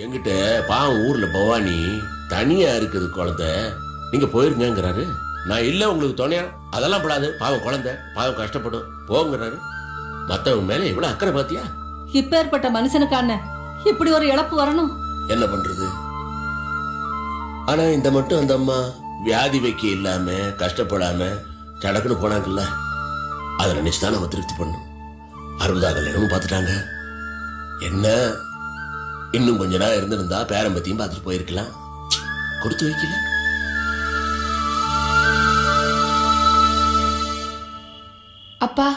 எங்கிட்ட பாவம் ஊர்ல பவானி தனியா இருக்குது குழந்தை, நீங்க போயிருங்கிறாரு. நான் இல்ல உங்களுக்கு துணையா, அதெல்லாம் படாது, பாவம் குழந்தை, பாவம் கஷ்டப்படும் போங்கிறாரு. மத்தவங்க மேல இவ்வளவு அக்கறை பாத்தியா? இப்பேற்பட்ட மனுஷனுக்கான இப்படி ஒரு இழப்பு வரணும். என்ன பண்றது? ஆனா இந்த மட்டும் அந்த அம்மா வியாதி வைக்க இல்லாம கஷ்டப்படாம சடக்குன்னு போனாங்கல்ல, அதை நினைச்சுதான் நம்ம திருப்தி பண்ணும். 60 கல்யாணமும் பார்த்துட்டாங்க. என்ன இன்னும் கொஞ்ச நாள் இருந்திருந்தா பேரம்பத்தியும் பார்த்துட்டு போயிருக்கலாம். கொடுத்து வைக்கல. அப்பா,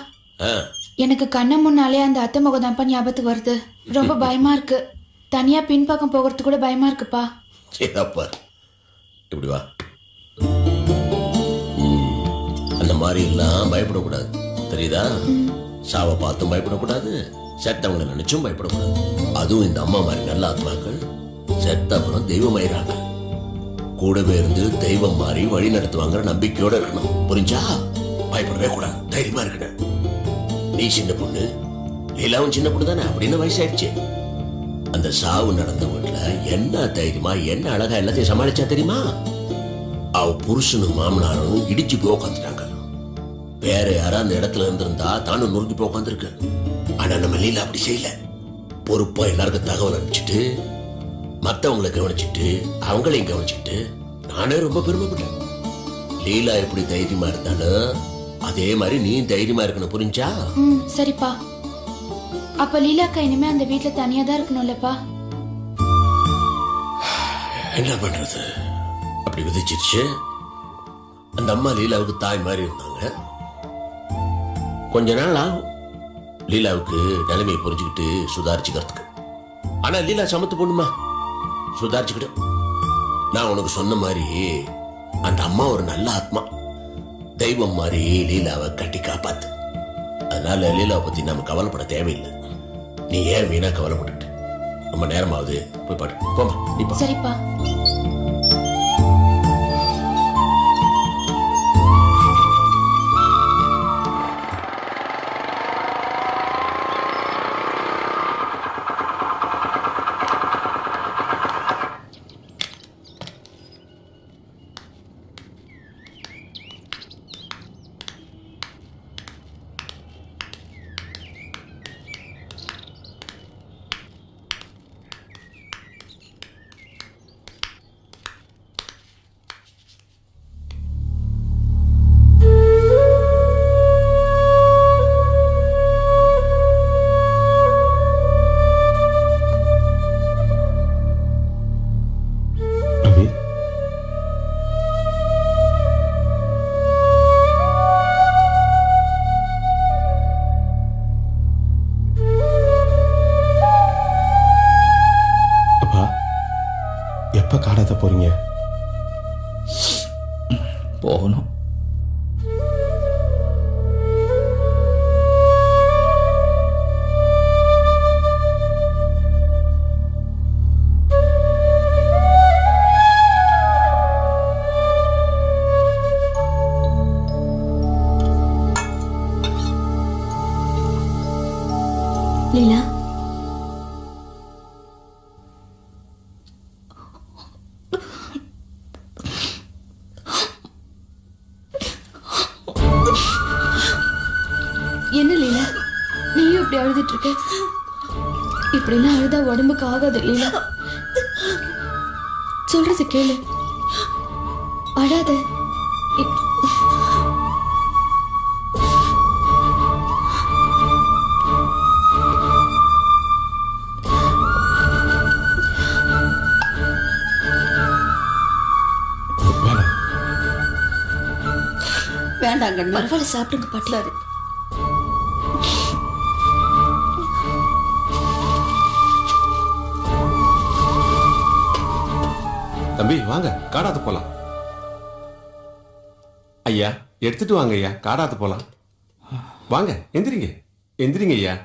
எனக்கு கண்ண முன்னாலே அந்த அத்தை முகம் தான்ப்பா ஞாபகத்துக்கு வருது. ரொம்ப பயமா இருக்கு. தனியா பின்பக்கம் போகிறது கூட பயமா இருக்குப்பா. அப்பா இப்படி வா. அந்த மாதிரி எல்லாம் பயப்படக்கூடாது, தெரியுதா? சாவை பார்த்தும் பயப்படக்கூடாது, செத்தவங்களை நினைச்சும் பயப்படக்கூடாது. அதுவும் இந்த அம்மா மாதிரி நல்ல ஆத்மாக்கள் செத்த அப்புறம் தெய்வம் ஆயிராங்க. கூடவே இருந்து தெய்வம் மாதிரி வழி நடத்துவாங்கிற நம்பிக்கையோட இருக்கணும், புரிஞ்சா? பயப்படவே கூடாது, தைரியமா இருக்கணும். நீ சின்ன பொண்ணு, லீலாவும் சின்ன பொண்ணு தானே, அப்படின்னு வயசாயிடுச்சு. அந்த சாவு நடந்த வீட்டுல என்ன தைரியமா என்ன அழகா எல்லாத்தையும் சமாளிச்சா தெரியுமா? அவ புருஷனும் மாமனாரும் இடிச்சு போய் உட்காந்துட்டாங்க. வேற யாரா அந்த இடத்துல இருந்திருந்தா தானும் நொறுங்கி போய் உட்காந்துருக்கு. ஆனா நம்ம லீலா அப்படி செய்யல. பொறுப்பா எல்லாருக்கும் தகவல் அனுப்பிச்சுட்டு, மத்தவங்களை கவனிச்சுட்டு, அவங்களையும் கவனிச்சுட்டு, நானே ரொம்ப பெருமைப்பட்டேன். லீலா எப்படி தைரியமா இருந்தாலும் அதே மாதிரி நீ தைரியமா இருக்கணும், புரிஞ்சா? சரிப்பா. அப்ப லீலாக்கா இனிமே அந்த வீட்டுல தனியா தான் இருக்கணும்லப்பா? என்ன பண்றது, அப்படி விதிச்சிருச்சு. அந்த அம்மா லீலாவுக்கு தாய் மாதிரி இருந்தாங்க. கொஞ்ச நாள் ஆகும் லீலாவுக்கு நிலைமையை புரிஞ்சுக்கிட்டு சுதாரிச்சுக்கிறதுக்கு. ஆனா லீலா சமத்து பொண்ணுமா, சுதாரிச்சுக்கிட்டு. நான் உனக்கு சொன்ன மாதிரி அந்த அம்மா ஒரு நல்ல ஆத்மா, தெய்வம் மாதிரி லீலாவை கட்டி காப்பாத்து. அதனால லீலாவை பத்தி நாம கவலைப்பட தேவையில்லை. நீ ஏன் வீணா கவலைப்பட்டுக்கிட்டு? ரொம்ப நேரமாவது, போய் பாட்டு போமா. நீ போ. சரிப்பா. எப்ப காடாத போறீங்க? போகணும். லீலா, என்ன லீலா நீயும் இப்படி அழுதுட்டு இருக்க? இப்படிலாம் அழுதா உடம்புக்கு ஆகாது லீலா. சொல்றது கேளு, அழாத. வேண்டாங்க, பரவாயில்ல, சாப்பிடுங்க பட்டலாரு. தம்பி வாங்க, காடாத்து போலாம். ஐயா எடுத்துட்டு வாங்க ஐயா, காடாத்து போலாம். வாங்க, எந்திரிங்க எந்திரிங்க ஐயா.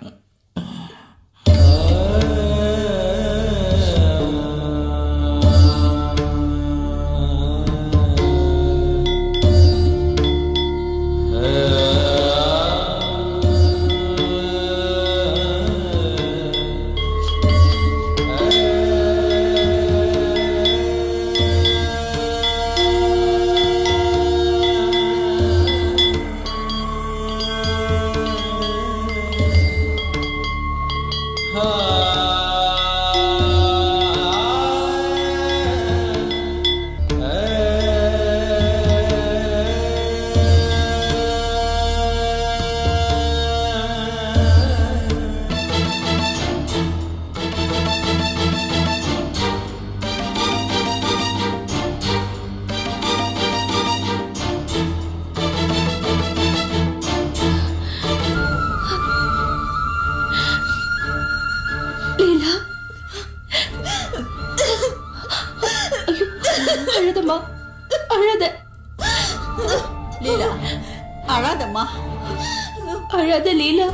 அழாத லீலா,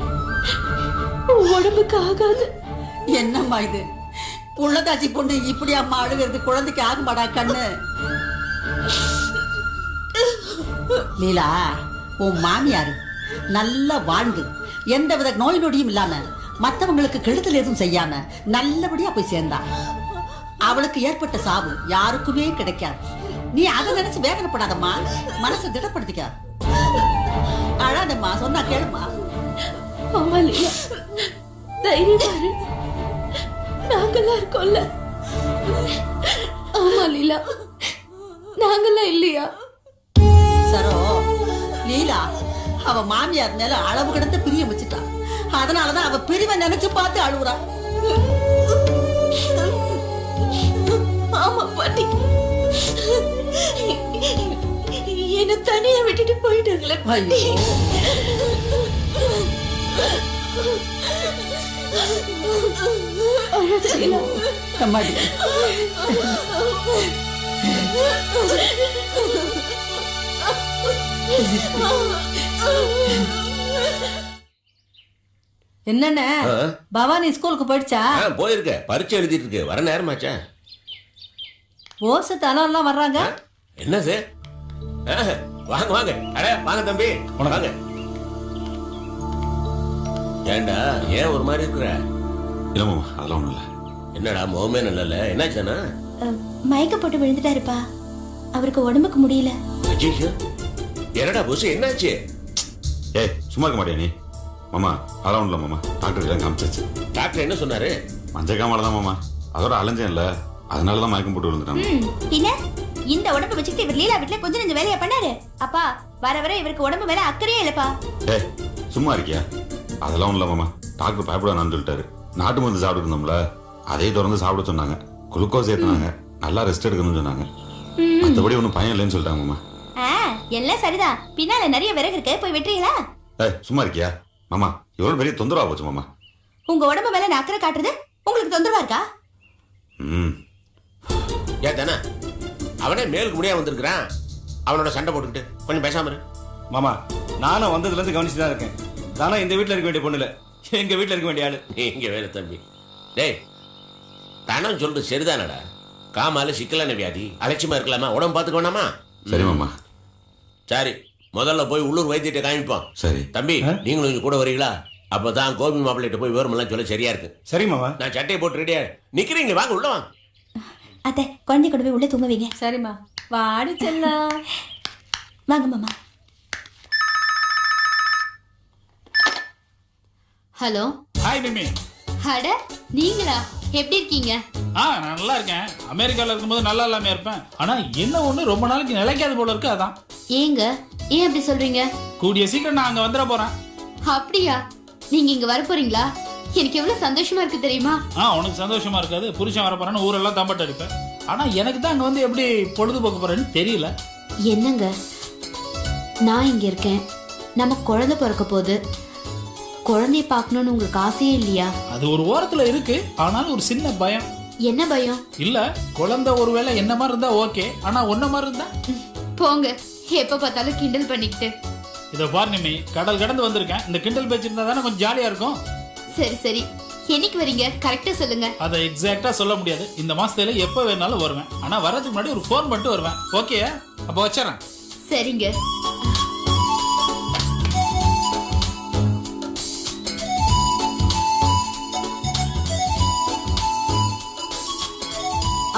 உன் உடம்புக்கு ஆகாது. என்னம்மா இது? புள்ளதாச்சி பொண்ணு இப்படி அம்மா அழுகிறது குழந்தைக்கு ஆகுமாடா கண்ணு? லீலா, உன் மாமியாரு நல்லா வாழ்ந்து எந்த வித நோய் நொடியும் இல்லாம மத்தவங்களுக்கு கெடுதல் எதுவும் செய்யாம நல்லபடியா போய் சேர்ந்தா. அவளுக்கு ஏற்பட்ட சாவு யாருக்குமே கிடைக்காது. நீ அதை நினைச்சு வேதனைப்படாதம்மா, மனசை திடப்படுத்திக்க. அழாதம்மா, சொன்னா கேளுமா. அம்மா லீலா, தைரியமா இரு. நாங்கெல்லாம் இருக்கோம்ல. ஆமா லீலா, நாங்கெல்லாம் இல்லையா? சரோ, லீலா அவ மாமியார் மேல அளவு கடந்த பிரியம் வச்சுட்டா. அதனாலதான் அவ பிரிவை நினைச்சு பார்த்து அழுவுறா. ஆமா பாட்டி, என்ன தனியா விட்டுட்டு போயிட்டாங்களே பாட்டி. அம்மாடி, என்னண்ணே பவானி ஸ்கூலுக்கு போயிடுச்சா? போயிருக்க, பரீட்சை எழுதிட்டு இருக்கு. வர நேரமாச்சா? ஓசு தனம் வர்றாங்க. என்ன சார்? வாங்க வாங்க, அட வாங்க தம்பி, வாங்க. ஏண்டா ஏன் ஒரு மாதிரி இருக்கிற? இல்ல மாமா, அதெல்லாம் ஒண்ணும் இல்ல. என்னடா முகமே நல்ல, என்னாச்சானா? மயக்க போட்டு விழுந்துட்டாருப்பா, அவருக்கு உடம்புக்கு முடியல. அஜிஷா, என்னடா புசு, என்னாச்சு? ஏய், சும்மா இருக்க மாட்டியா நீ? மாமா, அதெல்லாம் ஒண்ணும் இல்ல மாமா, டாக்டர் காமிச்சாச்சு. டாக்டர் என்ன சொன்னாரு? மஞ்சள் காமால தான் மாமா, அதோட அலைஞ்சேன் இல்ல, அதனாலதான் மயக்கம் போட்டு விழுந்துட்டாங்க. பின்ன இந்த உடம்பு வச்சுக்கிட்டு இவர் லீலா வீட்டுல கொஞ்சம் நெஞ்ச வேலையா பண்ணாரு. அப்பா, வர வர இவருக்கு உடம்பு மேல அக்கறையே இல்லப்பா. ஏய், சும்மா இருக்கியா? அதெல்லாம் ஒண்ணும் இல்ல மாமா, டாக்டர் பயப்படான்னு சொல்லிட்டாரு. நாட்டு மருந்து சாப்பிட்டு இருந்தோம்ல, அதே தொடர்ந்து சாப்பிட சொன்னாங்க. குளுக்கோஸ் ஏத்துனாங்க, நல்லா ரெஸ்ட் எடுக்கணும்னு சொன்னாங்க. மத்தபடி ஒன்றும் பயம் இல்லைன்னு சொல்லிட்டாங்க மாமா. எல்லாம் சரிதான், பின்னால நிறைய விறகு இருக்கு, போய் வெட்டுறீங்களா? ஏய், சும்மா இருக்கியா? மாமா, இவ்வளவு பெரிய தொந்தரவா போச்சு மாமா. உங்க உடம்பு மேல நான் அக்கறை காட்டுறது உங்களுக்கு தொந்தரவா இருக்கா? ஏன் தானே அவனே மேலுக்கு முடியாம வந்திருக்கிறான், அவனோட சண்டை போட்டுக்கிட்டு கொஞ்சம் பேசாம இரு. மாமா, நானும் வந்ததுல இருந்து கவனிச்சு தான் இருக்கேன். தானா இந்த வீட்டுல இருக்க வேண்டிய பொண்ணு இல்ல, எங்க வீட்டுல இருக்க வேண்டிய ஆளு. இங்க வேற தம்பி. டேய், தானம் சொல்றது சரிதானடா. காமால சிக்கலான வியாதி, அலட்சியமா இருக்கலாமா? உடம்பு பாத்துக்க வேணாமா? சரி மாமா. சரி, முதல்ல போய் உள்ளூர் வைத்தியத்தை காமிப்போம். சரி தம்பி, நீங்களும் இங்க கூட வரீங்களா? அப்பதான் கோபி மாப்பிள்ளைகிட்ட போய் விவரமெல்லாம் சொல்ல சரியா இருக்கு. சரி மாமா. நான் சட்டையை போட்டு ரெடியா நிக்கிறீங்க, வாங்க உள்ள வாங்க. அத்தை, குழந்தை கொண்டு போய் உள்ள தூங்க வைங்க. சரிம்மா, வாடி செல்லம். வாங்க மாமா. ஹலோ. Hi meme. அட, நீங்களா? எப்படி இருக்கீங்க? நான் நல்லா இருக்கேன். அமெரிக்கால இருக்கும்போது நல்லா இல்லாம இருப்பேன். ஆனா என்ன ஒண்ணு, ரொம்ப நாளைக்கு நிலைக்காது போல இருக்கு. அதான். ஏங்க ஏன் அப்படி சொல்றீங்க? கூடிய சீக்கிரம் நான் அங்க வந்துட போறேன். அப்படியா? நீங்க இங்க வர போறீங்களா? எனக்கு எவ்வளவு சந்தோஷமா இருக்கு தெரியுமா? உனக்கு சந்தோஷமா இருக்காது, புருஷன் வர போறேன்னு ஊரெல்லாம் தம்பட்ட அடிப்பேன். ஆனா எனக்கு தான் அங்க வந்து எப்படி பொழுதுபோக்க போறேன்னு தெரியல. என்னங்க, நான் இங்க இருக்கேன், நம்ம குழந்தை பிறக்க போகுது. குழந்தைய பார்க்கணும்னு உங்களுக்கு ஆசையே இல்லையா? அது ஒரு ஓரத்துல இருக்கு, ஆனாலும் ஒரு சின்ன பயம். என்ன பயம்? இல்ல, குழந்தை ஒருவேளை என்ன மாதிரி இருந்தா ஓகே, ஆனா ஒன்ன மாதிரி இருந்தா? போங்க, எப்ப பார்த்தாலும் கிண்டல் பண்ணிக்கிட்டு. இத பாரு நிமி, கடல் கடந்து வந்திருக்கேன். இந்த கிண்டல் பேச்சு இருந்தா தானே கொஞ்சம் ஜாலியா இருக்கும். சரி சரி, என்னைக்கு வரீங்க கரெக்டா சொல்லுங்க. அதை எக்ஸாக்டா சொல்ல முடியாது. இந்த மாசத்துல எப்ப வேணாலும் வருவேன். ஆனா வர்றதுக்கு முன்னாடி ஒரு போன் பண்ணிட்டு வருவேன். ஓகே, அப்ப வச்சறேன். சரிங்க.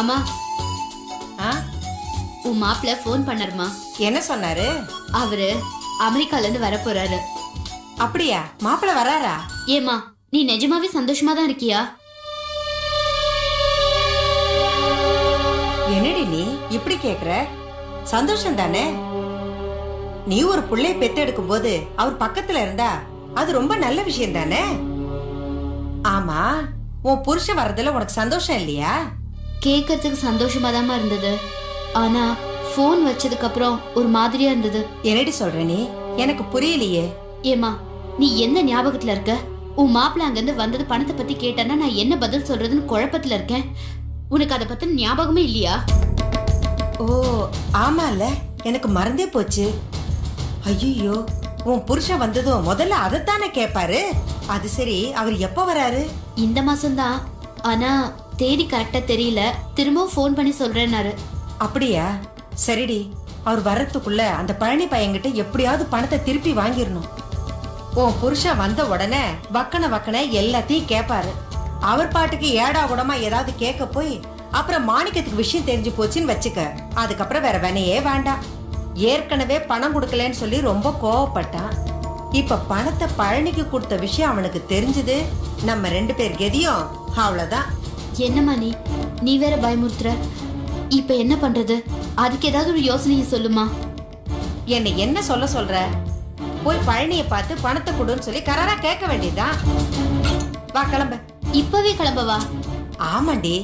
அம்மா, உன் மாப்பிள்ள போன் பண்ணாருமா? என்ன சொன்னாரு? அவரு அமெரிக்கால இருந்து வர போறாரு. அப்படியா? மாப்பிள்ள வராரா? ஏமா, நீ நிஜமாவே சந்தோஷமா தான் இருக்கியா? என்னடி நீ இப்படி கேக்குற? சந்தோஷம் தானே. நீ ஒரு பிள்ளைய பெத்தெடுக்கும் போது அவர் பக்கத்துல இருந்தா அது ரொம்ப நல்ல விஷயம் தானே. ஆமா, உன் புருஷன் வர்றதுல உனக்கு சந்தோஷம் இல்லையா? கேட்கறதுக்கு சந்தோஷமா தான் இருந்தது, ஆனா போன் வச்சதுக்கு அப்புறம் ஒரு மாதிரியா இருந்தது. என்னடி சொல்ற நீ? எனக்கு புரியலையே. ஏமா, நீ என்ன ஞாபகத்துல இருக்க? உன் மாப்பிள்ள அங்க இருந்து வந்தது பணத்தை பத்தி கேட்டானா நான் என்ன பதில் சொல்றதுன்னு குழப்பத்துல இருக்கேன். உனக்கு அதை பத்தி ஞாபகமே இல்லையா? ஓ ஆமால, எனக்கு மறந்தே போச்சு. ஐயோ, உன் புருஷன் வந்ததும் முதல்ல அதைத்தானே கேட்பாரு. அது சரி, அவர் எப்ப வராரு? இந்த மாசம்தான். ஆனா தேதி கரெக்டா தெரியல. திரும்பவும் ஃபோன் பண்ணி சொல்றேன்னாரு. அப்படியா? சரிடி, அவர் வர்றதுக்குள்ள அந்த பழனி பையன்கிட்ட எப்படியாவது பணத்தை திருப்பி வாங்கிடணும். உன் புருஷன் வந்த உடனே வக்கன எல்லாத்தையும் கேட்பாரு. அவர் பாட்டுக்கு ஏடா கூடமா ஏதாவது கேட்க போய் அப்புறம் மாணிக்கத்துக்கு விஷயம் தெரிஞ்சு போச்சுன்னு வச்சுக்க, அதுக்கப்புறம் வேற வேணையே வேண்டாம். ஏற்கனவே பணம் கொடுக்கலன்னு சொல்லி ரொம்ப கோவப்பட்டான். இப்ப பணத்தை பழனிக்கு கொடுத்த விஷயம் அவனுக்கு தெரிஞ்சது, நம்ம 2 பேர் கெதியும் அவ்வளவுதான். என்னம்மா நீ வேற பயமுறுத்துற. இப்ப என்ன பண்றது? அதுக்கு ஏதாவது ஒரு யோசனையை சொல்லுமா. என்னை என்ன சொல்ற? போய் பழனியை பார்த்து பணத்தை கொடுன்னு சொல்லி கராரா கேட்க வேண்டியதுதான். வா கிளம்ப. இப்பவே கிளம்பவா? ஆமாண்டி,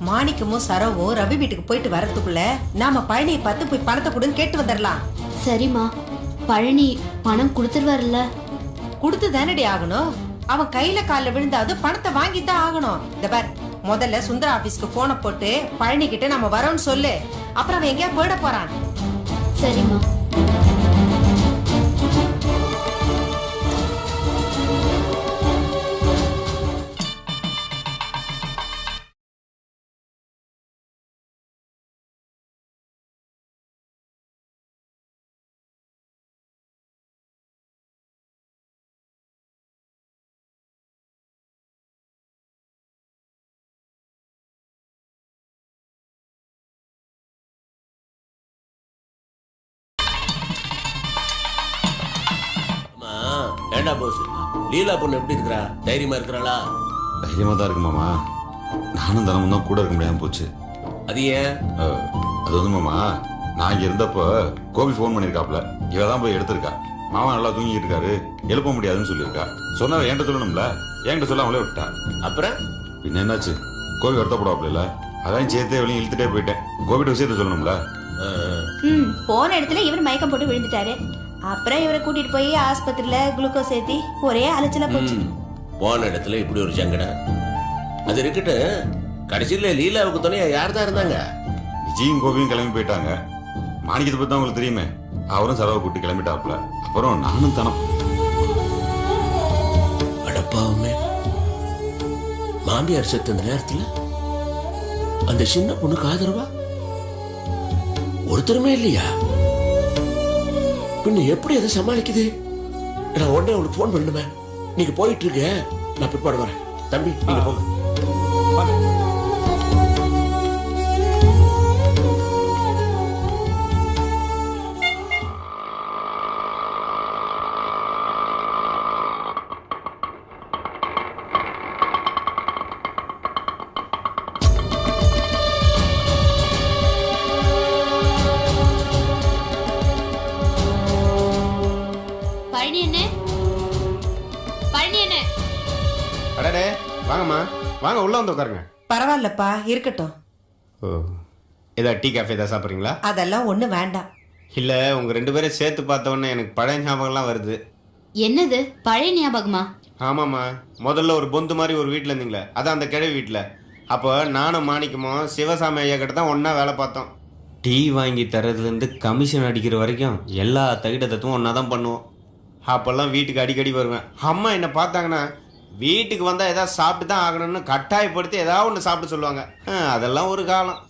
மாணிக்கமும் சரவும் ரவி வீட்டுக்கு போயிட்டு வரதுக்குள்ள நாம பழனியை பார்த்து போய் பணத்தை கொடுன்னு கேட்டு வந்துடலாம். சரிம்மா. பழனி பணம் கொடுத்துருவாருல்ல? கொடுத்து தானடி ஆகணும். அவன் கையில காலில் விழுந்தாது பணத்தை வாங்கித்தான் ஆகணும். இந்த பார், முதல்ல சுந்தர ஆபீஸ்க்கு போனை போட்டு பழனி கிட்ட நம்ம வரோம்னு சொல்லு. அப்புறம் அவன் எங்கேயா போயிட போறான். சரிம்மா. ஏண்டா போஸ், லீலா பொண்ணு எப்படி இருக்கிறா? தைரியமா இருக்கிறாளா? தைரியமா தான் இருக்கு மாமா. நானும் தினமும் தான் கூட இருக்க முடியாம போச்சு. அது ஏன்? அது வந்து மாமா, நான் இங்க இருந்தப்போ கோபி ஃபோன் பண்ணிருக்காப்ல. இவ தான் போய் எடுத்திருக்கா. மாமா நல்லா தூங்கிட்டு இருக்காரு, எழுப்ப முடியாதுன்னு சொல்லியிருக்கா. சொன்னா என்கிட்ட சொல்லணும்ல, என்கிட்ட சொல்ல அவங்களே விட்டா. அப்புறம் பின்ன என்னாச்சு, கோபி வருத்தப்படாப்ல இல்ல, அதான் சேர்த்தே வெளியே இழுத்துட்டே போயிட்டேன். கோபிட்ட விஷயத்த சொல்லணும்ல. போன இடத்துல இவர் மயக்கம் போட்டு விழுந்துட்டாரு. அப்புறம் இவரை கூட்டிட்டு போய் ஆஸ்பத்திரியில குளுக்கோஸ் ஏத்தி ஒரே அலைச்சலா போச்சு. போன இடத்துல இப்படி ஒரு சங்கட. அது இருக்கட்டு, கடைசியில லீலாவுக்கு துணையா யார் தான் இருந்தாங்க? விஜயும் கோபியும் கிளம்பி போயிட்டாங்க. மாணிக்கத்தை பத்தி உங்களுக்கு தெரியுமே, அவரும் சரவை கூட்டி கிளம்பிட்டாப்ல. அப்புறம் நானும் தனம். அடப்பாவுமே, மாமியார் செத்த அந்த நேரத்துல அந்த சின்ன பொண்ணுக்கு ஆதரவா ஒருத்தருமே இல்லையா? பின்ன எப்படி அதை சமாளிக்குது? நான் உடனே அவளுக்கு போன் பண்ணுவேன். நீங்க போயிட்டு இருக்க, நான் பிற்பாடு வரேன். தம்பி நீங்க போங்க. அடடே, வாங்கம்மா வாங்க, உள்ள வந்து உட்காருங்க. பரவாயில்லப்பா, இருக்கட்டும். ஓ, ஏதாவது டீ காஃபி ஏதாவது சாப்பிட்றீங்களா? அதெல்லாம் ஒண்ணு வேண்டாம். இல்லை, உங்கள் 2 பேரை சேர்த்து பார்த்த உடனே எனக்கு பழைய ஞாபகம்லாம் வருது. என்னது பழைய ஞாபகமா? ஆமாம்மா, முதல்ல ஒரு பொந்து மாதிரி ஒரு வீட்டில் இருந்தீங்களே, அதான் அந்த கிழவி வீட்டில். அப்போ நானும் மாணிக்கமும் சிவசாமி ஐயா கிட்ட தான் ஒன்றா வேலை பார்த்தோம். டீ வாங்கி தரதுலேருந்து கமிஷன் அடிக்கிற வரைக்கும் எல்லா தகிட தத்துவம் ஒன்றா தான் பண்ணுவோம். அப்போல்லாம் வீட்டுக்கு அடிக்கடி வருவேன். அம்மா என்னை பார்த்தாங்கன்னா வீட்டுக்கு வந்தால் ஏதாவது சாப்பிட்டு தான் ஆகணும்னு கட்டாயப்படுத்தி ஏதாவது ஒன்று சாப்பிட சொல்லுவாங்க. அதெல்லாம் ஒரு காலம்.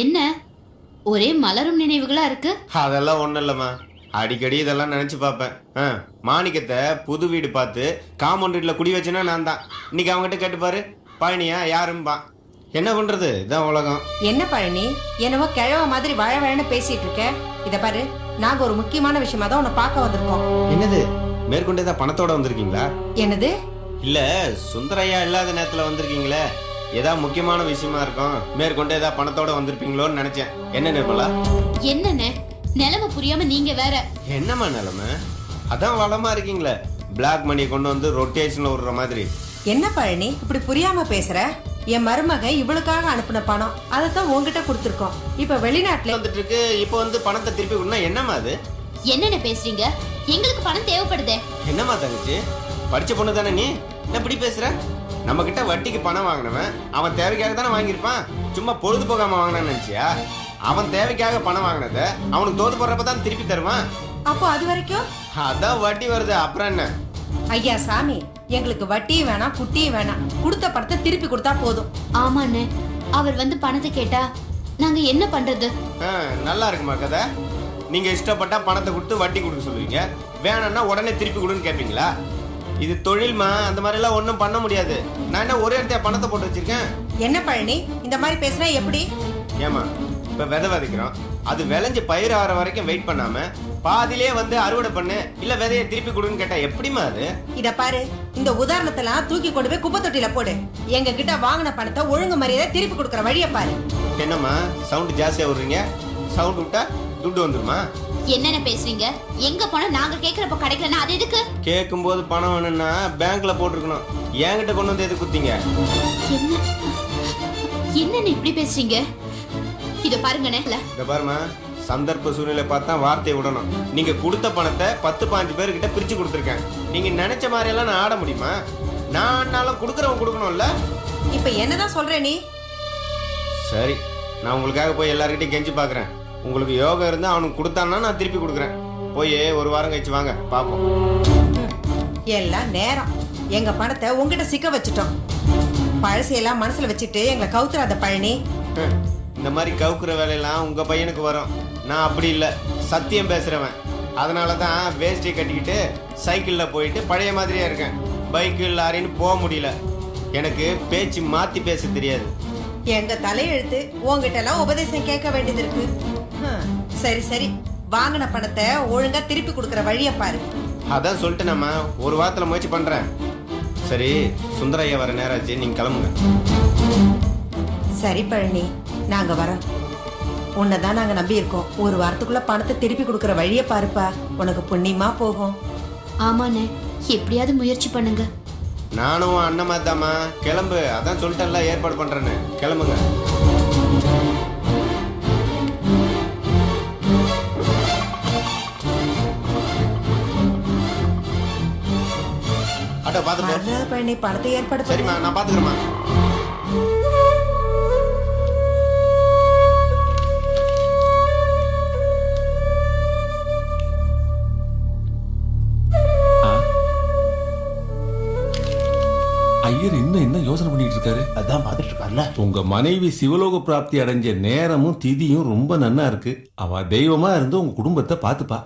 என்ன ஒரே மலரும் நினைவுகளா இருக்கு? அதெல்லாம் ஒன்றும் இல்லைம்மா, அடிக்கடி இதெல்லாம் நினச்சி பார்ப்பேன். மாணிக்கத்தை புது வீடு பார்த்து காம்பவுண்ட் வீட்டில் குடி வச்சுன்னா நான் தான். இன்னைக்கு அவங்ககிட்ட கேட்டுப்பாரு, பழனியா யாரும்பா. என்ன பண்ணுறது, இதான் உலகம். என்ன பழனி, என்னவோ கிழவ மாதிரி வாழ வாழன்னு பேசிட்டு இருக்க. இத பாரு, நாங்க ஒரு முக்கியமான விஷயமா தான் உன்னை பார்க்க வந்திருக்கோம். என்னது, மேற்கொண்டு ஏதாவது பணத்தோட வந்திருக்கீங்களா? என்னது? இல்ல, சுந்தரையா இல்லாத நேரத்துல வந்திருக்கீங்களே, ஏதாவது முக்கியமான விஷயமா இருக்கும், மேற்கொண்டு ஏதாவது பணத்தோட வந்திருப்பீங்களோன்னு நினைச்சேன். என்ன நிர்மலா? என்னன்னு நிலைமை புரியாம நீங்க வேற. என்னம்மா நிலைமை? அதான் வளமா இருக்கீங்களே, பிளாக் மணியை கொண்டு வந்து ரொட்டேஷன்ல விடுற மாதிரி. என்ன பழனி இப்படி புரியாம பேசுற? என் மருமக இவளுக்காக அனுப்பின பணம், அதைத்தான் உங்ககிட்ட கொடுத்துருக்கோம். இப்ப வெளிநாட்டுல வந்துட்டு இருக்கு. இப்ப வந்து பணத்தை திருப்பி கொடுனா என்னம்மா அது? என்னென்ன பேசுறீங்க? எங்களுக்கு பணம் தேவைப்படுதே. என்னம்மா தங்கச்சி, படிச்ச பொண்ணு தானே நீ, என்ன இப்படி பேசுற? நம்ம கிட்ட வட்டிக்கு பணம் வாங்கினவன் அவன் தேவைக்காக தானே வாங்கியிருப்பான். சும்மா பொழுது போகாம வாங்கினான்னு நினைச்சியா? அவன் தேவைக்காக பணம் வாங்கினத அவனுக்கு தோது போடுறப்ப தான் திருப்பி தருவான். அப்போ அது வரைக்கும் அதான் வட்டி வருது, அப்புறம் என்ன? ஐயா சாமி, எங்களுக்கு வட்டியும் வேணாம் குட்டியும் வேணாம், கொடுத்த பணத்தை திருப்பி கொடுத்தா போதும். ஆமாண்ணே, அவர் வந்து பணத்தை கேட்டா நாங்க என்ன பண்றது? நல்லா இருக்குமா கதை? நீங்க இஷ்டப்பட்டா பணத்தை கொடுத்து வட்டி கொடுக்க சொல்லுவீங்க, வேணும்னா உடனே திருப்பி கொடுன்னு கேட்பீங்களா? இது தொழில்மா, அந்த மாதிரி எல்லாம் ஒன்றும் பண்ண முடியாது. நான் என்ன ஒரே இடத்துல பணத்தை போட்டு வச்சிருக்கேன்? என்ன பழனி, இந்த மாதிரி பேசுனா எப்படி? ஏமா, இப்ப விதை விதைக்கிறோம், அது விளைஞ்சு பயிர் ஆகிற வரைக்கும் வெயிட் பண்ணாம பாதிலே வந்து அறுவடை பண்ணு இல்ல விதையை திருப்பி கொடுன்னு கேட்டா எப்படிமா அது? இத பாரு, இந்த உதாரணத்தெல்லாம் தூக்கி கொண்டு போய் குப்பை தொட்டில போடு. எங்க கிட்ட வாங்கின பணத்தை ஒழுங்கு மரியாதை திருப்பி கொடுக்கற வழியை பாரு. என்னம்மா சவுண்ட் ஜாஸ்தியா விடுறீங்க? சவுண்ட் விட்டா துட்டு வந்துருமா? என்னென்ன பேசுறீங்க? எங்க பணம் நாங்க கேக்குறப்ப கிடைக்கலன்னா அது எதுக்கு? கேட்கும் போது பணம் வேணும்னா பேங்க்ல போட்டுருக்கணும், என்கிட்ட கொண்டு வந்து எது குத்தீங்க? என்ன இப்படி பேசுறீங்க? இத பாருங்கண்ணே. இத பாருமா, சந்தர்ப்ப சூழ்நிலை பார்த்தா வார்த்தையை விடணும். நீங்க கொடுத்த பணத்தை 10-15 பேர்கிட்ட பிரிச்சு கொடுத்துருக்கேன். நீங்க நினைச்ச மாதிரி எல்லாம் நான் ஆட முடியுமா? நான் கொடுக்கறவன் கொடுக்கணும்ல. இப்ப என்னதான் சொல்ற நீ? சரி, நான் உங்களுக்காக போய் எல்லார்கிட்டையும் கெஞ்சி பாக்குறேன். உங்களுக்கு யோகம் இருந்தா அவனுக்கு கொடுத்தான்னா நான் திருப்பி கொடுக்குறேன். போய் ஒரு வாரம் கழிச்சு வாங்க பாப்போம். எல்லாம் நேரம். எங்க பணத்தை உங்ககிட்ட சிக்க வச்சுட்டோம். பழசையெல்லாம் மனசுல வச்சுட்டு எங்களை கவுத்துறாத பழனி. இந்த மாதிரி கவுக்குற வேலையெல்லாம் உங்க பையனுக்கு வரும். நான் அப்படி இல்லை, சத்தியம் பேசுறவன். அதனாலதான் வேஷ்டியை கட்டிக்கிட்டு சைக்கிள்ல போயிட்டு பழைய மாதிரியா இருக்கேன். பைக்கு லாரின்னு போக முடியல. எனக்கு பேச்சு மாத்தி பேச தெரியாது. எங்க தலையெழுத்து உங்ககிட்ட எல்லாம் உபதேசம் கேட்க வேண்டியது இருக்கு. சரி சரி, வாங்கின பணத்தை ஒழுங்கா திருப்பி கொடுக்கற வழிய பாரு. அதான் சொல்லிட்டு நம்ம ஒரு வாரத்துல முயற்சி பண்றேன். சரி, சுந்தரையா வர நேரம் ஆச்சு, நீங்க கிளம்புங்க. சரி பழனி, நாங்க வரோம். உன்னைதான் நாங்க நம்பி இருக்கோம். ஒரு வாரத்துக்குள்ள பணத்தை திருப்பி கொடுக்கற வழிய பாருப்பா, உனக்கு புண்ணியமா போகும். ஆமாண்ணே, எப்படியாவது முயற்சி பண்ணுங்க. நானும் அண்ணமா தாமா, கிளம்பு. அதான் சொல்லிட்டேன்ல ஏற்பாடு பண்றேன்னு, கிளம்புங்க. அட பாத்து பழனி, பணத்தை ஏற்பாடு. சரிம்மா, நான் பாத்துக்கிறேம்மா. ஐயர் இன்னும் என்ன யோசனை பண்ணிட்டு இருக்காரு? அதான் பாத்துட்டு இருக்காருல்ல. உங்க மனைவி சிவலோக பிராப்தி அடைஞ்ச நேரமும் திதியும் ரொம்ப நன்னா இருக்கு. அவ தெய்வமா இருந்து உங்க குடும்பத்தை பாத்துப்பா.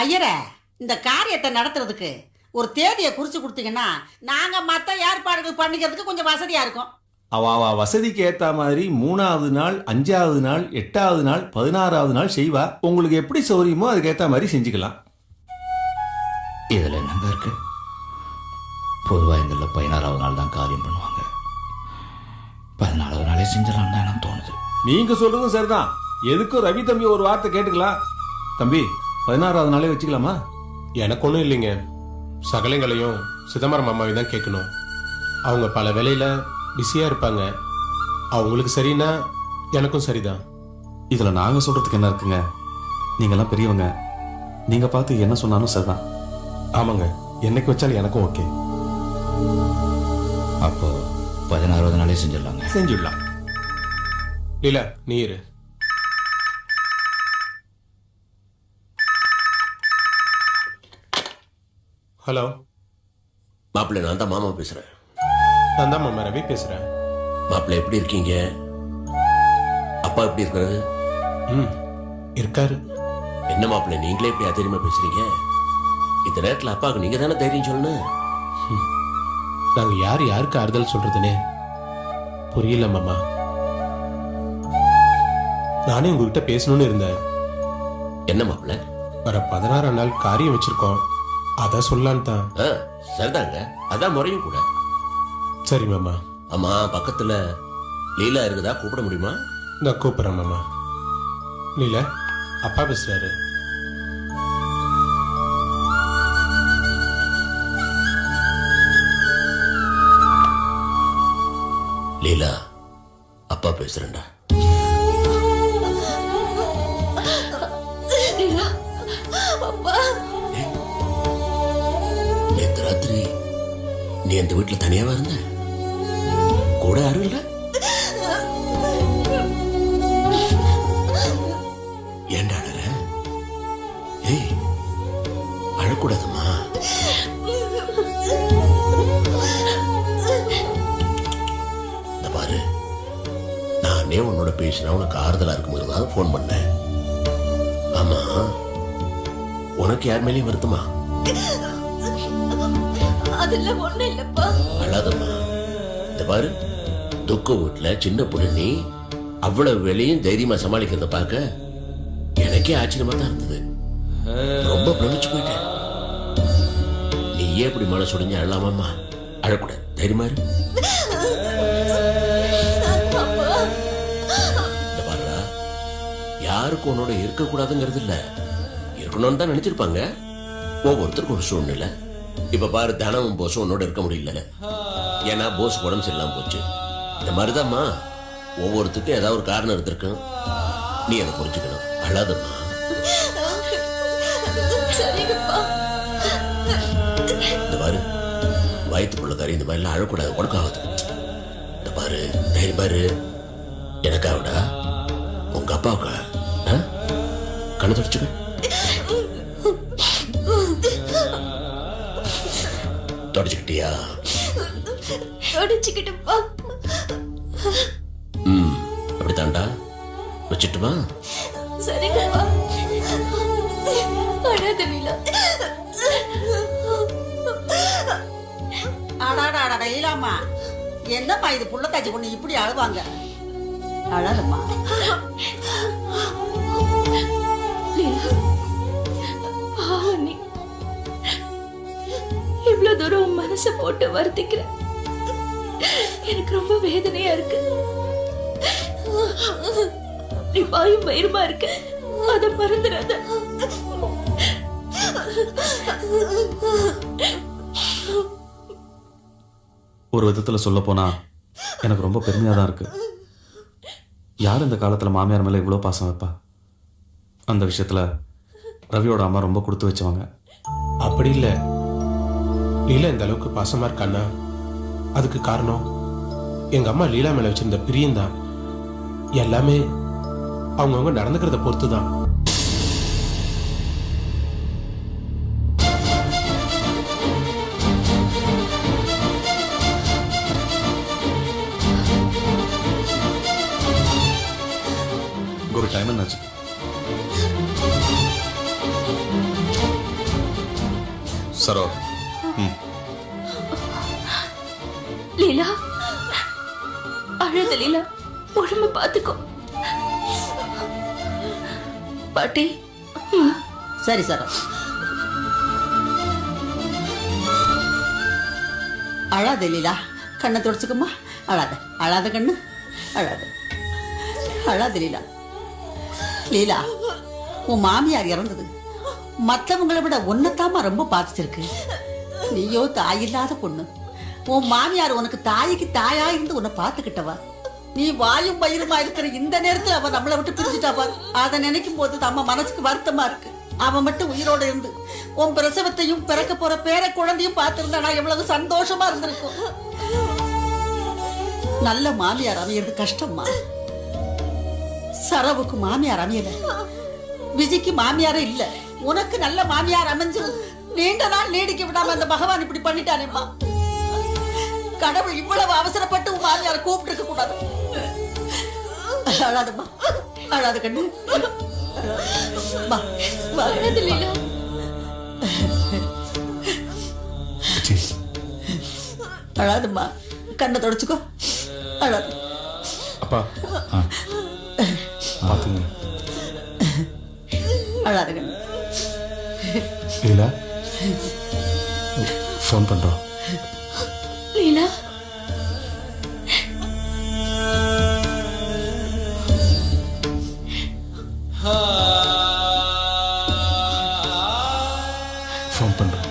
ஐயரே, இந்த காரியத்தை நடத்துறதுக்கு ஒரு தேதியை குறிச்சு கொடுத்தீங்கன்னா நாங்க மத்த ஏற்பாடுகள் பண்ணிக்கிறதுக்கு கொஞ்சம் வசதியா இருக்கும். அவ வசதிக்கு ஏத்த மாதிரி 3வது நாள், 5வது நாள், 8வது நாள், 16வது நாள் செய்வா. உங்களுக்கு எப்படி சௌரியமோ அதுக்கு ஏத்த மாதிரி செஞ்சுக்கலாம். இதுல என்னங்க இருக்கு? பொதுவாக எங்களில் 16வது நாள் தான் காரியம் பண்ணுவாங்க. 14வது நாளே செஞ்சிடலாம் தான் எனக்கு தோணுது. நீங்க சொல்றதும் சரிதான். எதுக்கும் ரவி தம்பி ஒரு வார்த்தை கேட்டுக்கலாம். தம்பி, 16வது நாளே வச்சுக்கலாமா? எனக்கு ஒன்றும் இல்லைங்க. சகலைங்களையும் சிதம்பரம் அம்மாவை தான் கேட்கணும். அவங்க பல வேலையில் பிஸியாக இருப்பாங்க. அவங்களுக்கு சரின்னா எனக்கும் சரிதான். இதில் நாங்கள் சொல்கிறதுக்கு என்ன இருக்குங்க? நீங்கள்லாம் பெரியவங்க, நீங்கள் பார்த்து என்ன சொன்னாலும் சரிதான். ஆமாங்க, என்னைக்கு வச்சாலும் எனக்கும் ஓகே. அப்போ 16வது நாளே செஞ்சிடலாங்க. செஞ்சிடலாம். இல்லை, நீ இரு. ஹலோ மாப்பிள்ளை, நான் தான் மாமா பேசுறேன். நான் தான் மாமா ரவி பேசுறேன். மாப்பிள்ளை, எப்படி இருக்கீங்க? அப்பா எப்படி இருக்காரு? இருக்காரு. என்ன மாப்பிள்ளை, நீங்களே எப்படி ஆச்சரியமா பேசுறீங்க? இந்த நேரத்தில் அப்பாவுக்கு நீங்க தானே தைரியம் சொல்லணும். நாங்க யாருக்கு ஆறுதல் சொல்றதுனே புரியல மாமா. நானே உங்ககிட்ட பேசணும்னு இருந்தேன். என்ன மாப்பிள்ளை? வர 16ஆம் நாள் காரியம் வச்சிருக்கோம், அதான் சொல்லலான்னு தான். சரிதாங்க, அதான் முறையும் கூட. சரி மாமா. அம்மா, பக்கத்துல லீலா இருக்குதா? கூப்பிட முடியுமா? நான் கூப்பிடுறேன் மாமா. லீலா, அப்பா பேசுறாரு. லீலா, அப்பா பேசுறேன்டா. நேத்து ராத்திரி நீ அந்த வீட்டுல தனியாவா இருந்த? கூட யாரும் இல்ல? ஏண்டா அழாதம்மா. இந்த பாரு, நானே உன்னோட பேசினா உனக்கு ஆறுதலா இருக்கும்போது தான் ஃபோன் பண்ணேன். ஆமா, உனக்கு யார் மேலேயும் வருத்தமா? அதெல்லாம் ஒண்ணும் இல்லப்பா. அழாதம்மா. இந்த பாரு, துக்க வீட்டுல சின்ன பொண்ணு நீ அவ்வளவு வேலையும் தைரியமா சமாளிக்கிறத பார்க்க எனக்கே ஆச்சரியமா தான் இருந்தது. ரொம்ப பிரமிச்சு போயிட்டேன். நீ ஏன் இப்படி மனசு உடைஞ்சு அழலாமாம்மா? அழக்கூடாது, தைரியமா இரு. இந்த பாருடா, யாருக்கும் உன்னோட இருக்கக்கூடாதுங்கிறது இல்ல, இருக்கணும்னு தான் நினைச்சிருப்பாங்க. ஒவ்வொருத்தருக்கும் ஒரு சூழ்நிலை. இப்ப பாரு, தினமும் போஸ் உன்னோட இருக்க முடியல, ஏன்னா போஸ் உடம்பு சரியில்லாம போச்சு. இந்த மாதிரிதாம்மா ஒவ்வொருத்தருக்கும் ஏதாவது ஒரு காரணம் இருந்திருக்கும். நீ அதை புரிஞ்சுக்கணும். அழாதம்மா. இந்த பாரு, வயிற்றுக்குள்ள கறி இந்த மாதிரிலாம் அழக்கூடாது, உனக்காவது. இந்த பாரு, தைரியம் பாரு. எனக்காவிடா உங்க அப்பாவுக்கா? கண்ணு தொடச்சுக்க. தொடச்சுக்கிட்டியா? தொடச்சுக்கிட்டுப்பா. அப்படித்தான்டா, வச்சுட்டுமா? சரிங்கப்பா. அழாத லீலா. அடாடா இல்லாமா, என்னம்மா இது புள்ளத்தாச்சி பொண்ணு இப்படி அழுவாங்க? அழாதம்மா. நீ இவ்வளவு தூரம் உன் மனசை போட்டு வருத்திக்கிற, எனக்கு ரொம்ப வேதனையா இருக்கு. நீ வாயும் வயிறுமா இருக்க, அத மறந்துடாத. ஒரு விதத்துல சொல்ல போனா எனக்கு ரொம்ப பெருமையா தான் இருக்கு. யார் இந்த காலத்துல மாமியார் மேல இவ்வளவு பாசம் வைப்பா? அந்த விஷயத்துல ரவியோட அம்மா ரொம்ப கொடுத்து வச்சவங்க. அப்படி இல்லை, லீலா இந்த அளவுக்கு பாசமா இருக்கான்னா அதுக்கு காரணம் எங்க அம்மா லீலா மேல வச்சிருந்த பிரியம்தான். எல்லாமே அவங்கவுங்க நடந்துக்கிறத பொறுத்து தான். ஒரு டைம் என்னாச்சு? சரோ. லீலா, அழாத லீலா, உடம்பு பாத்துக்கோ. பாட்டி. சரி சார். அழாத லீலா, கண்ணை தொடச்சுக்கம்மா. அழாத அழாத கண்ணு, அழாத அழாத லீலா. லீலா, உன் மாமியார் இறந்தது மற்றவங்களை விட உன்னைத்தாமா ரொம்ப பாதிச்சிருக்கு. நீயோ தாயில்லாத பொண்ணு. உன் மாமியார் உனக்கு தாய்க்கு தாயா இருந்து உன்னை பார்த்துக்கிட்டவா. நீ வாயும் பயிருமா இருக்கிற இந்த நேரத்துல அவன் நம்மளை விட்டு பிரிஞ்சுட்டா பாரு. அதை நினைக்கும் போது நம்ம மனசுக்கு வருத்தமா இருக்கு. அவன் மட்டும் உயிரோட இருந்து உன் பிரசவத்தையும் பிறக்க போற பேர குழந்தையும் பார்த்திருந்தா நான் எவ்வளவு சந்தோஷமா இருந்திருக்கும். நல்ல மாமியார் அமையறது கஷ்டம்மா. சரவுக்கு மாமியார் அமையல, விஜய்க்கு மாமியாரே இல்ல. உனக்கு நல்ல மாமியார் அமைஞ்சு நீண்ட நாள் நீடிக்க விடாம அந்த பகவான் இப்படி பண்ணிட்டானேம்மா. கடவுள் இவ்வளவு அவசரப்பட்டு உன் மாமியாரை கூப்பிட்டு இருக்க கூடாது. அழாதம்மா, அழாத கண்ணு. அழாதம்மா, கண்ணை தொடச்சுக்கோ. அழாத. அப்பா பாத்துங்க. அழாத கண்ணு. லீலா, ஃபோன் பண்றோம். லீலா, ஃபோன் பண்றோம்.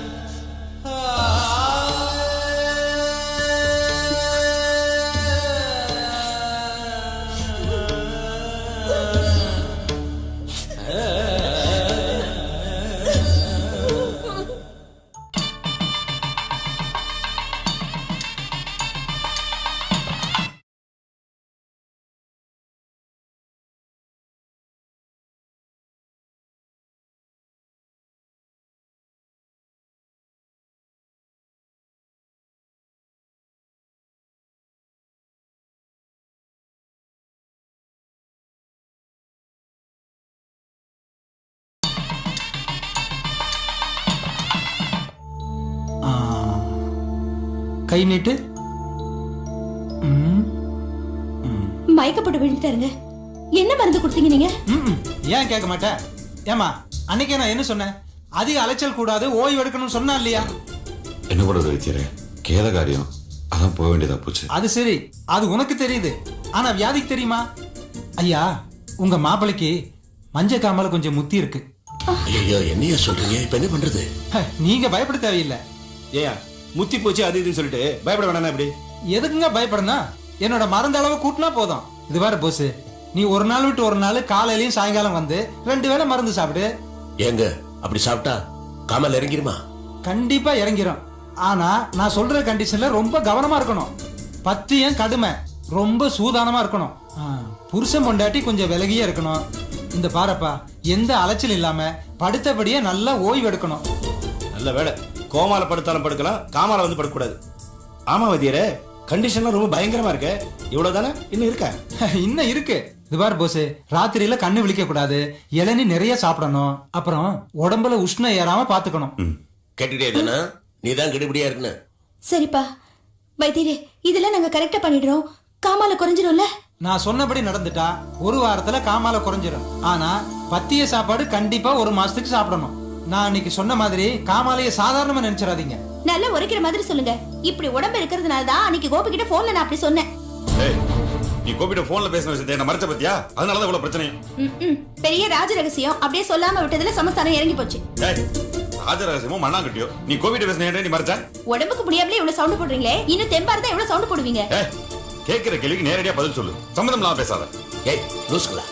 கை நீட்டு. மயக்கப்பட்டு விழுந்துட்டாருங்க. என்ன மருந்து கொடுத்தீங்க நீங்க? ஏன் கேட்க மாட்டேன்? ஏமா அன்னைக்கே நான் என்ன சொன்னேன்? அதிக அலைச்சல் கூடாது, ஓய்வு எடுக்கணும்னு சொன்னா இல்லையா? என்ன பண்றது வைத்தியரே, கேத காரியம், அதான் போக வேண்டியதா போச்சு. அது சரி, அது உனக்கு தெரியுது, ஆனா வியாதிக்கு தெரியுமா? ஐயா, உங்க மாப்பிளைக்கு மஞ்ச காமால கொஞ்சம் முத்தி இருக்கு. ஐயோ, என்னையா சொல்றீங்க? இப்ப என்ன பண்றது? நீங்க பயப்பட தேவையில்லை. ஏயா முத்தி போச்சு அது இதுன்னு சொல்லிட்டு பயப்பட வேணாம். எப்படி எதுக்குங்க பயப்படணும்? என்னோட மருந்து அளவு கூட்டினா போதும். இது வேற போஸ், நீ ஒரு நாள் விட்டு ஒரு நாள் காலையிலயும் சாயங்காலம் வந்து 2 வேளை மருந்து சாப்பிடு. ஏங்க அப்படி சாப்பிட்டா காமல் இறங்கிருமா? கண்டிப்பா இறங்கிரும். ஆனா நான் சொல்ற கண்டிஷன்ல ரொம்ப கவனமா இருக்கணும். பத்தியம் கடுமை, ரொம்ப சூதானமா இருக்கணும். புருஷன் பொண்டாட்டி கொஞ்சம் விலகியே இருக்கணும். இந்த பாரப்பா, எந்த அலைச்சல் இல்லாம படுத்தபடியே நல்லா ஓய்வு எடுக்கணும். நல்ல வேலை, கோமால படுத்தாலும் படுக்கலாம், காமால வந்து படுக்கக்கூடாது. ஆமா வைத்தியரே, கண்டிஷன்லாம் ரொம்ப பயங்கரமா இருக்கு. இவ்வளவுதானே? இன்னும் இருக்கா? இன்னும் இருக்கு. இது பாரு போஸ், ராத்திரியில கண்ணு விழிக்க கூடாது, இளநீ நிறைய சாப்பிடணும், அப்புறம் உடம்புல உஷ்ணம் ஏறாம பாத்துக்கணும். கேட்டுட்டே தானே, நீ தான் கெடுபடியா இருக்குன்னு. சரிப்பா வைத்தியரே, இதெல்லாம் நாங்க கரெக்டா பண்ணிடுறோம். காமால குறைஞ்சிடும்ல? நான் சொன்னபடி நடந்துட்டா 1 வாரத்துல காமால குறைஞ்சிடும். ஆனா பத்திய சாப்பாடு கண்டிப்பா 1 மாசத்துக்கு சாப்பிடணும். நான் அன்னைக்கு சொன்ன மாதிரி காமாலைய சாதாரணமா நினைச்சிடாதீங்க. நல்லா உரைக்கிற மாதிரி சொல்லுங்க. இப்படி உடம்பு இருக்கிறதுனால தான் அன்னைக்கு கோபி கிட்ட போன்ல நான் அப்படி சொன்னேன். நீ கோபிட்ட போன்ல பேசின விஷயத்தை என்ன மறைச்ச பத்தியா? அதனாலதான் இவ்வளவு பிரச்சனை. பெரிய ராஜ ரகசியம் அப்படியே சொல்லாம விட்டதுல சமஸ்தானம் இறங்கி போச்சு. ராஜ ரகசியமோ மண்ணாங்கட்டியோ, நீ கோபிட்ட பேசின நீ மறைச்ச? உடம்புக்கு முடியாமலே இவ்வளவு சவுண்ட் போடுறீங்களே, இன்னும் தெம்பா இருந்தா எவ்வளவு சவுண்ட் போடுவீங்க? கேட்கிற கேள்விக்கு நேரடியா பதில் சொல்லு, சம்மதம் இல்லாம பேசாத. ஏய் லூசுங்களா,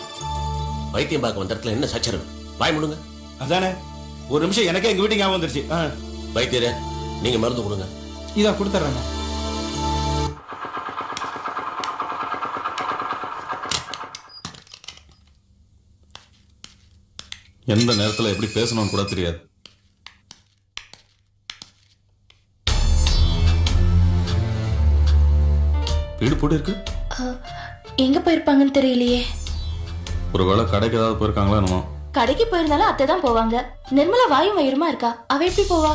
வைத்தியம் பார்க்க வந்த இடத்துல என்ன சச்சரவு? வாய் முடுங்க. அதானே, ஒரு நிமிஷம் எனக்கே எங்க வீட்டுக்கு ஞாபகம் வந்துருச்சு. வைத்தியரே, நீங்க மருந்து கொடுங்க. இத கொடுத்துறேன். எந்த நேரத்துல எப்படி பேசணும்னு கூட தெரியாது. வீடு போட்டு இருக்கு. எங்க போயிருப்பாங்கன்னு தெரியலையே. ஒருவேளை கடைக்கு ஏதாவது போயிருக்காங்களா என்னமோ. கடைக்கு போயிருந்தாலும் அத்தை தான் போவாங்க. நிர்மலா வாயும் வயிறுமா இருக்கா, அவ எப்படி போவா?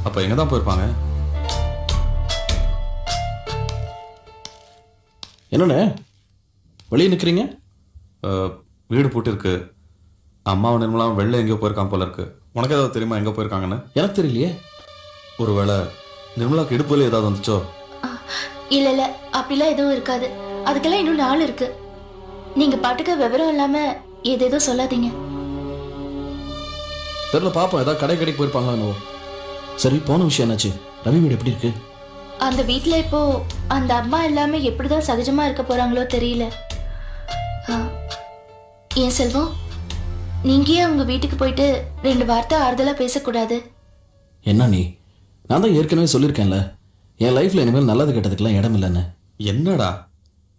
அப்ப எங்க தான் போயிருப்பாங்க? என்னண்ணே வெளியே நிக்கிறீங்க? வீடு பூட்டி இருக்கு. அம்மாவும் நிர்மலாவும் வெளில எங்கேயோ போயிருக்காங்க போல இருக்கு. உனக்கு ஏதாவது தெரியுமா எங்க போயிருக்காங்கன்னு? எனக்கு தெரியலையே. ஒருவேளை நிர்மலாக்கு இடுப்புல ஏதாவது வந்துச்சோ? இல்ல இல்ல, அப்படிலாம் எதுவும் இருக்காது. அதுக்கெல்லாம் இன்னும் நாள் இருக்கு. நீங்க பாட்டுக்கு விவரம் இல்லாம ஏதேதோ சொல்லாதீங்க. தெரியல, பாப்போம். ஏதாவது கடைக்கு போயிருப்பாங்களோ. சரி, போன விஷயம் என்னாச்சு? ரவி வீடு எப்படி இருக்கு? அந்த வீட்டுல இப்போ அந்த அம்மா இல்லாம எப்படிதான் சகஜமா இருக்க போறாங்களோ தெரியல. ஏன் செல்வம், நீங்க உங்க வீட்டுக்கு போயிட்டு 2 வார்த்தை ஆறுதலா பேசக்கூடாது? என்ன நீ? நான் தான் ஏற்கனவே சொல்லியிருக்கேன்ல, என் லைஃப்ல இனிமேல் நல்லது கெட்டதுக்கெல்லாம் இடம் இல்லைன்னு. என்னடா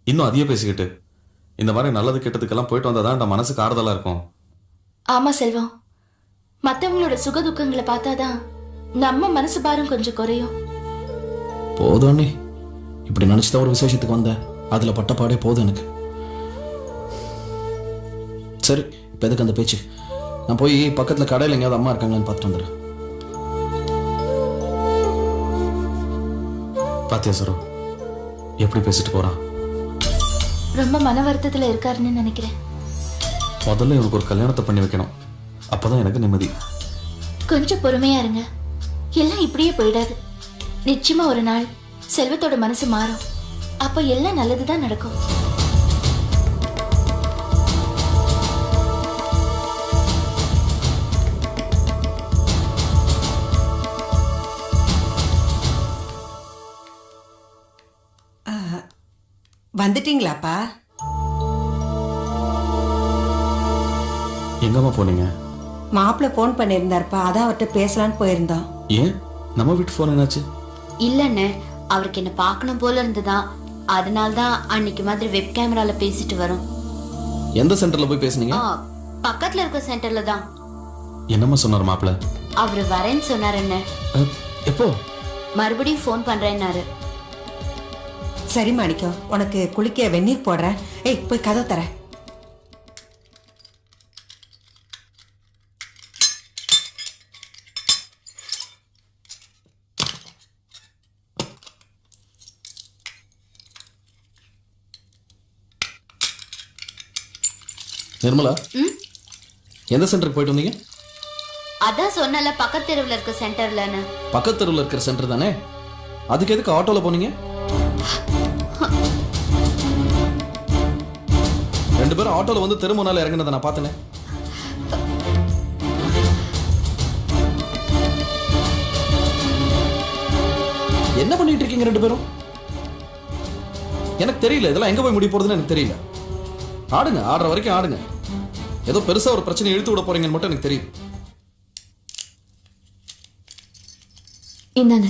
இன்னும் அதிக பேசிக்கிட்டு? இந்த மாதிரி நல்லது கெட்டதுக்கெல்லாம் போயிட்டு வந்தாதான் நம்ம மனசுக்கு ஆறுதலா இருக்கும். ஆமா செல்வம், மத்தவங்களோட சுக துக்கங்களை பார்த்தாதான் நம்ம மனசு பாரம் கொஞ்சம் குறையும். போதும் நீ இப்படி நினைச்சுதான் ஒரு விசேஷத்துக்கு வந்த, அதுல பட்ட பாடே போதும் எனக்கு. சரி, இப்ப எதுக்கு அந்த பேச்சு? நான் போய் பக்கத்துல கடையில் எங்கேயாவது அம்மா இருக்காங்களான்னு பார்த்துட்டு வந்துடுறேன். பாத்தியா சரோ எப்படி பேசிட்டு போறான்? ரொம்ப மன வருத்தத்துல இருக்காருன்னு நினைக்கிறேன். முதல்ல இவனுக்கு ஒரு கல்யாணத்தை பண்ணி வைக்கணும், அப்பதான் எனக்கு நிம்மதி. கொஞ்சம் பொறுமையா இருங்க, எல்லாம் இப்படியே போயிடாது. நிச்சயமா ஒரு நாள் செல்வத்தோட மனசு மாறும். அப்ப எல்லாம் நல்லதுதான் நடக்கும். வந்துட்டீங்களாப்பா? எங்கம்மா போனீங்க? மாப்பிள்ள போன் பண்ணியிருந்தாருப்பா, அதான் அவர்கிட்ட பேசலான்னு போயிருந்தோம். ஏன் நம்ம வீட்டு போன் என்னாச்சு? இல்லண்ணே, அவருக்கு என்ன பார்க்கணும் போல இருந்துதான், அதனால்தான் அன்னைக்கு மாதிரி வெப் கேமரால பேசிட்டு வரோம். எந்த சென்டர்ல போய் பேசுனீங்க? பக்கத்துல இருக்க சென்டர்ல தான். என்னம்மா சொன்னார் மாப்பிள்ள? அவரு வரேன்னு சொன்னார். என்ன எப்போ? மறுபடியும் போன் பண்றேன்னாரு. சரி மாணிக்கம், உனக்கு குளிக்க வெந்நீர் போடுறேன். ஏய், போய் கதை தர. நிர்மலா ம் எந்த சென்டருக்கு போயிட்டு வந்தீங்க? அதான் சொன்னல பக்கத்து தெருவில் இருக்க சென்டர்லன்னு. பக்கத்து தெருவில் இருக்கிற சென்டர் தானே, அதுக்கு எதுக்கு ஆட்டோவில் போனீங்க? 2 பேரும் ஆட்டோவில் வந்து தெரு முன்னால இறங்கினதை நான் பார்த்தேனே. என்ன பண்ணிட்டு இருக்கீங்க 2 பேரும்? எனக்கு தெரியல, இதெல்லாம் எங்க போய் முடிய போறதுன்னு எனக்கு தெரியல. ஆடுங்க, ஆடுற வரைக்கும் ஆடுங்க. ஏதோ பெருசா ஒரு பிரச்சனை இழுத்து விட போறீங்கன்னு மட்டும் எனக்கு தெரியும். இந்தாங்க.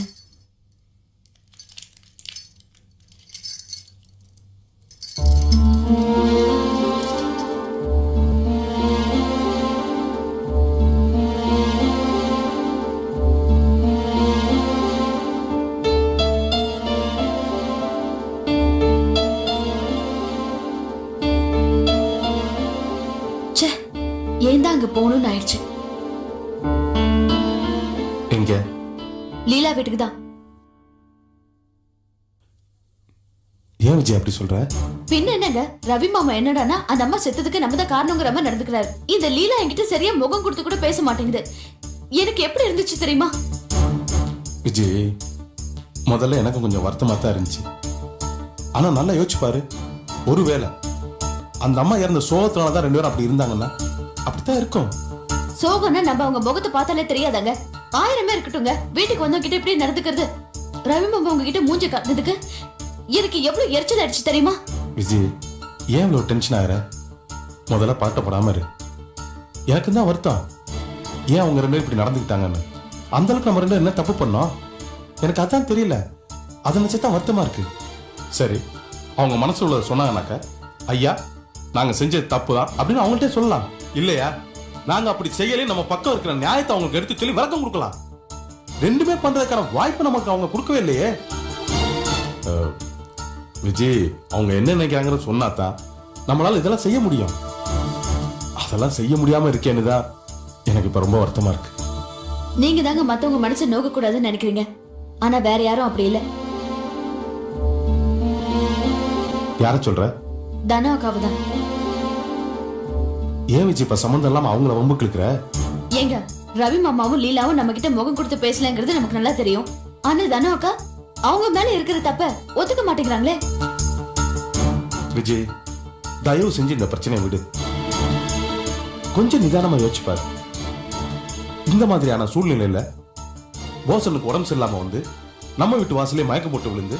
ஏன் தான் அங்க போகணும்னு ஆயிடுச்சு. எங்க? லீலா வீட்டுக்கு தான். ஏன் விஜய் அப்படி சொல்ற? பின்ன என்னங்க, ரவி மாமா என்னடானா அந்த அம்மா செத்ததுக்கு நம்ம தான் காரணங்கிற மாதிரி நடந்துக்கிறாரு. இந்த லீலா என்கிட்ட சரியா முகம் கொடுத்து கூட பேச மாட்டேங்குது. எனக்கு எப்படி இருந்துச்சு தெரியுமா? விஜய், முதல்ல எனக்கு கொஞ்சம் வருத்தமா தான் இருந்துச்சு. ஆனா நல்லா யோசிச்சு பாரு, ஒருவேளை அந்த அம்மா இறந்த சோகத்தினாலதான் 2 பேரும் அப்படி இருந்தாங்கன்னா அப்படித்தான் இருக்கும். சோகம்னா நம்ம அவங்க முகத்தை பார்த்தாலே தெரியாதாங்க. 1000 பேர் இருக்கட்டுங்க, வீட்டுக்கு வந்தவங்க கிட்ட இப்படி நடந்துக்கிறது. ரவி மாமா உங்ககிட்ட மூஞ்சி காட்டுறதுக்கு எனக்கு எவ்வளவு எரிச்சல் ஆயிடுச்சு தெரியுமா? விஜய், ஏன் இவ்வளவு டென்ஷன் ஆகிற? முதல்ல பாட்டப்படாம இரு. எனக்கு தான் வருத்தம், ஏன் அவங்க 2 பேரும் இப்படி நடந்துக்கிட்டாங்கன்னு. அந்த அளவுக்கு நம்ம 2 பேரும் என்ன தப்பு பண்ணோம்? எனக்கு அதான் தெரியல, அதை நினைச்சதான் வருத்தமா இருக்கு. சரி, அவங்க மனசுல உள்ளதை சொன்னாங்கன்னாக்க, ஐயா நாங்க செஞ்சது தப்பு தான் அப்படின்னு அவங்கள்ட்ட சொல்லலாம். இல்லையா, நாங்க அப்படி செய்யலே நம்ம பக்கம் இருக்கிற நியாயத்தை அவங்களுக்கு எடுத்து சொல்லி விளக்கம் கொடுக்கலாம். 2 பண்றதுக்கான வாய்ப்பு நமக்கு அவங்க கொடுக்கவே இல்லையே. விஜய், அவங்க என்ன நினைக்கிறாங்கன்னு சொன்னாதான் நம்மளால இதெல்லாம் செய்ய முடியும். அதெல்லாம் செய்ய முடியாம இருக்கேன்னு தான் எனக்கு இப்ப ரொம்ப வருத்தமா இருக்கு. நீங்க தாங்க மத்தவங்க மனசை நோக்க கூடாதுன்னு நினைக்கிறீங்க, ஆனா வேற யாரும் அப்படி இல்ல. யார சொல்ற? தனாக்காவு தான். ஏன் விஜய் இப்ப சம்பந்தம் இல்லாம அவங்கள வம்புக்கு இழுக்கிற? ஏங்க, ரவி மாமாவும் லீலாவும் நம்ம கிட்ட முகம் கொடுத்து பேசலங்கிறது நமக்கு நல்லா தெரியும். ஆனா தனாக்கா அவங்க மேல இருக்கிற தப்ப ஒத்துக்க மாட்டேங்கிறாங்களே. விஜய், தயவு செஞ்சு இந்த பிரச்சனையை விடு. கொஞ்சம் நிதானமா யோசிச்சுப்பாரு. இந்த மாதிரியான சூழ்நிலையில போசனுக்கு உடம்பு சரியில்லாம வந்து நம்ம வீட்டு வாசலே மயக்கம் போட்டு விழுந்து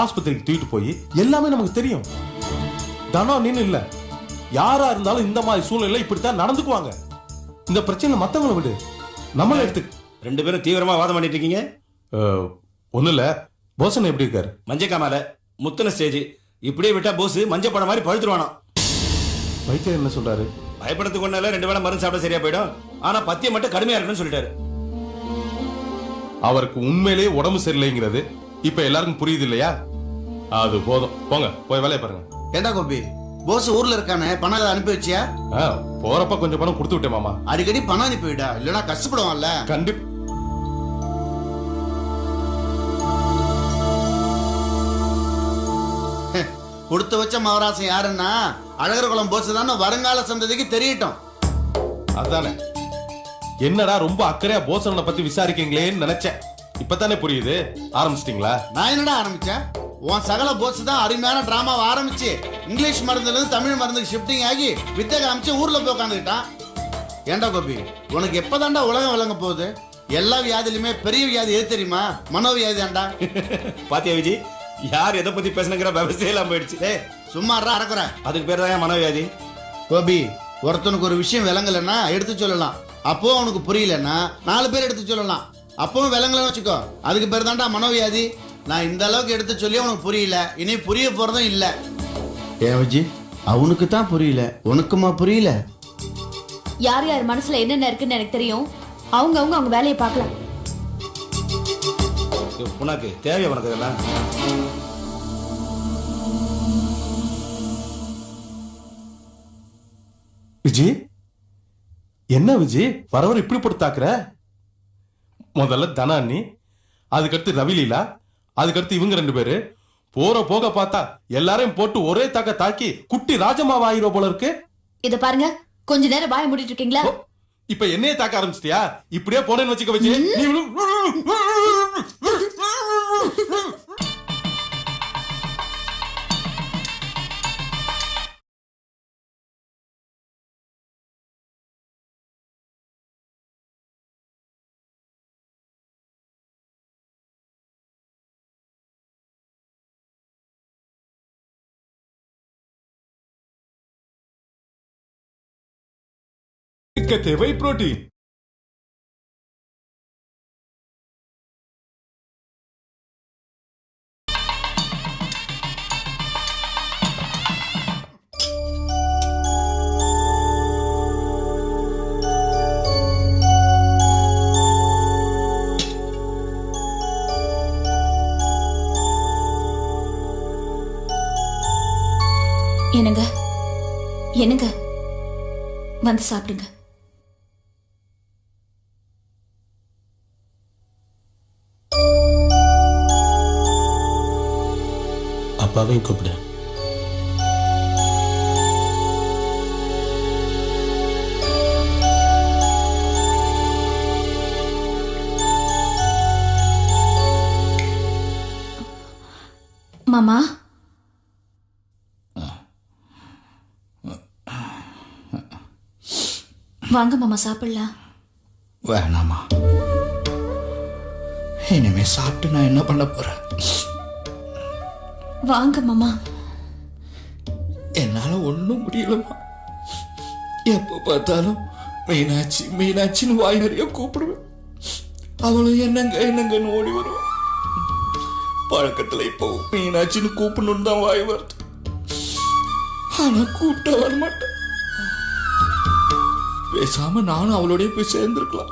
ஆஸ்பத்திரிக்கு தூக்கிட்டு போய் எல்லாமே நமக்கு தெரியும். தனா நின்னு இல்ல, யாரா இருந்தாலும் இந்த மாதிரி சூழ்நிலை இப்படித்தான் நடந்துக்குவாங்க. இந்த பிரச்சனை மத்தவங்களை விடு, நம்மள எடுத்து. 2 பேரும் தீவிரமா வாதம் பண்ணிட்டு இருக்கீங்க. ஒண்ணு இல்ல, போசன் எப்படி இருக்காரு? மஞ்சக்காமல முத்தன ஸ்டேஜ். இப்படியே விட்டா போஸ் மஞ்ச படம் மாதிரி பழுத்துருவானோ. வைத்தியர் என்ன சொல்றாரு? பயப்படத்துக்கு ஒண்ணு இல்ல, 2 வேளை மருந்து சாப்பிட சரியா போயிடும். ஆனா பத்தியம் மட்டும் கடுமையா இருக்குன்னு சொல்லிட்டாரு. அவருக்கு உண்மையிலேயே உடம்பு சரியில்லைங்கிறது இப்ப எல்லாருக்கும் புரியுது இல்லையா? அது போதும், போங்க போய் வேலையை பாருங்க. ஏண்டா கோபி, போஸ் ஊர்ல இருக்கானே, பணம் அனுப்பி வச்சியா? போறப்ப கொஞ்சம் பணம் கொடுத்து விட்டேன் மாமா. அடிக்கடி பணம் அனுப்பி விடா, இல்லனா கஷ்டப்படுவான்ல. கண்டிப்பா. கொடுத்து வச்ச மவராசம் யாருன்னா அழகர் குளம் போஸ் தானே வருங்கால சந்ததிக்கு தெரியட்டும். அதானே, என்னடா ரொம்ப அக்கறையா போசனை பத்தி விசாரிக்கீங்களேன்னு நினைச்சேன். இப்பதானே புரியுது. ஆரம்பிச்சிட்டீங்களா? நான் என்னடா ஆரம்பிச்சேன்? உன் சகல போஸ் தான் அருமையான டிராமாவை ஆரம்பிச்சு இங்கிலீஷ் மருந்துல இருந்து தமிழ் மருந்துக்கு ஷிஃப்டிங் ஆகி வித்தை காமிச்சு ஊர்ல போய் உட்காந்துக்கிட்டான். ஏண்டா கோபி, உனக்கு எப்பதான்டா உலகம் விளங்க போகுது? எல்லா வியாதியிலுமே பெரிய வியாதி எது தெரியுமா? மனோவியாதி தான்டா. பாத்தியா விஜய், யார் எதை பத்தி பேசணுங்கிற விவசாயம் போயிடுச்சு. சும்மா அறக்குற, அதுக்கு பேர் தான் மனோவியாதி. கோபி, ஒருத்தனுக்கு ஒரு விஷயம் விளங்கலன்னா எடுத்து சொல்லலாம். அப்போ அவனுக்கு புரியலன்னா 4 பேர் எடுத்து சொல்லலாம். அப்பவும் விளங்கலன்னு வச்சுக்கோ, அதுக்கு பேர் தான்டா மனோவியாதி. நான் இந்த அளவுக்கு எடுத்து சொல்லி அவனுக்கு புரியல, இனி புரிய போறதும் இல்ல. ஏன் விஜய், அவனுக்கு தான் புரியல, உனக்குமா புரியல? யார் யார் மனசுல என்னென்ன இருக்குன்னு எனக்கு தெரியும். அவங்க வேலையை பார்க்கலாம். உனக்கு தேவை உனக்கு இதெல்லாம். விஜய், என்ன விஜய் வரவர் இப்படி போட்டு தாக்குற? முதல்ல தனானி, அதுக்கடுத்து ரவிலீலா, அதுக்கடுத்து இவங்க 2 பேரு. போற போக பார்த்தா எல்லாரையும் போட்டு ஒரே தாக்க தாக்கி குட்டி ராஜமாவா ஆயிரோ போல இருக்கு. இத பாருங்க, கொஞ்ச நேரம் வாய மூடிட்டு இருக்கீங்களா? இப்ப என்னைய தாக்க ஆரம்பிச்சிட்டியா? இப்படியே போனேன்னு வச்சுக்க வச்சு நீ தேவை புரோட்டீன். என்னங்க என்னங்க வந்து சாப்பிடுங்க. அப்பாவையும் கூப்பிடு. மாமா வாங்க மாமா சாப்பிடலாம். வேணாமா, இனிமே சாப்பிட்டு நான் என்ன பண்ண போறேன்? வாங்க மாமா. என்னால ஒண்ணும் முடியலமா. எப்ப பார்த்தாலும் மீனாட்சி மீனாட்சின்னு வாய் நிறைய கூப்பிடுவேன். அவளும் என்னங்க என்னங்கன்னு ஓடி வருவான். பழக்கத்துல இப்போ மீனாட்சின்னு கூப்பிடணும்னு தான் வாய் வருது. ஆனா கூப்பிட்ட வர மாட்டேன். பேசாம நானும் அவளோடய போய் சேர்ந்திருக்கலாம்.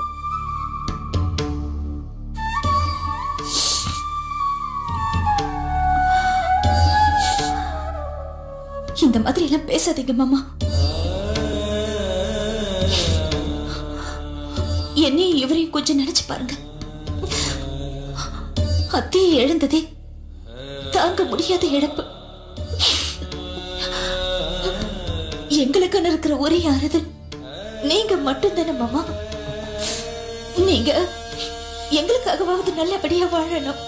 இந்த மாதிரி எல்லாம் பேசாதீங்க மாமா. என்னையும் இவரையும் கொஞ்சம் நினைச்சு பாருங்க. அத்தையை எழுந்ததே தாங்க முடியாத இழப்பு. எங்களுக்குன்னு இருக்கிற ஒரே ஆறுதல் நீங்க மட்டும்தானே மாமா. நீங்க எங்களுக்காகவாவது நல்லபடியா வாழணும்.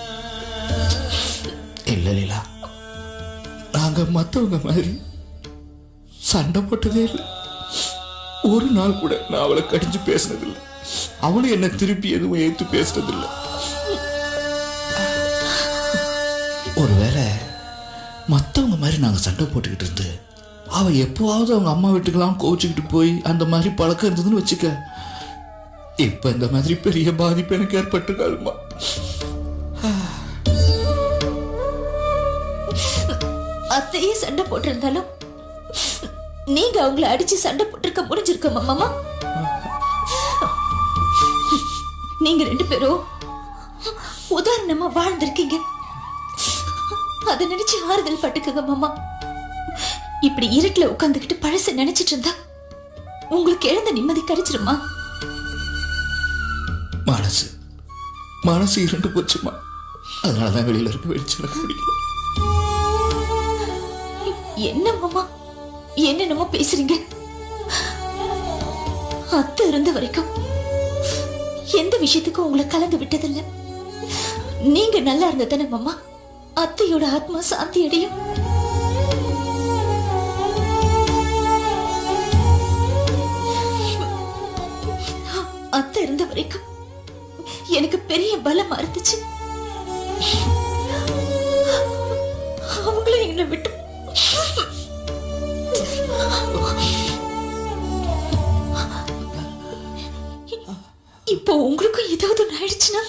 இல்ல லீலா, நாங்க மத்தவங்க மாதிரி சண்டை போட்டதே இல்லை. ஒரு நாள் கூட நான் அவளை கடிஞ்சு பேசினதில்லை. அவளும் என்ன திருப்பி எதுவும் ஏத்து பேசினதில்லை. ஒருவேளை மத்தவங்க மாதிரி நாங்க சண்டை போட்டுக்கிட்டு இருந்து அவ எப்போவாவது அவங்க அம்மா வீட்டுக்கெல்லாம் கோவிச்சுக்கிட்டு போய் அந்த மாதிரி பழக்கம் இருந்ததுன்னு வச்சுக்க, இப்ப இந்த மாதிரி பெரிய பாதிப்பு எனக்கு ஏற்பட்டுக்காதுமா. அத்தையே சண்டை போட்டிருந்தாலும் நீங்க அவங்கள அடிச்சு சண்டை போட்டிருக்க முடிஞ்சிருக்க மாமா. நீங்க ரெண்டு பேரும் உதாரணமா வாழ்ந்திருக்கீங்க. அதை நினைச்சு ஆறுதல் பட்டுக்குங்க மாமா. இப்படி இருட்டுல உட்கார்ந்துகிட்டு பழச நினைச்சிட்டு இருந்தா உங்களுக்கு எழுந்த நிம்மதி கிடைச்சிருமா? மனசு மனசு இரண்டு போச்சுமா. அதனாலதான் வெளியில இருக்க வெளிச்சம் பிடிக்கல. என்ன மாமா என்னென்னமோ பேசுறீங்க? அத்தை இருந்த வரைக்கும் எந்த விஷயத்துக்கும் உங்களை கலந்து விட்டதில்லை. நீங்க நல்லா இருந்த தானே மாமா அத்தையோட ஆத்மா சாந்தி அடையும். அத்தை இருந்த வரைக்கும் எனக்கு பெரிய பலமா இருந்துச்சு. அவங்களும் எங்களை விட்டு இப்போ உங்களுக்கும் ஏதாவது ஒன்று ஆயிடுச்சுன்னா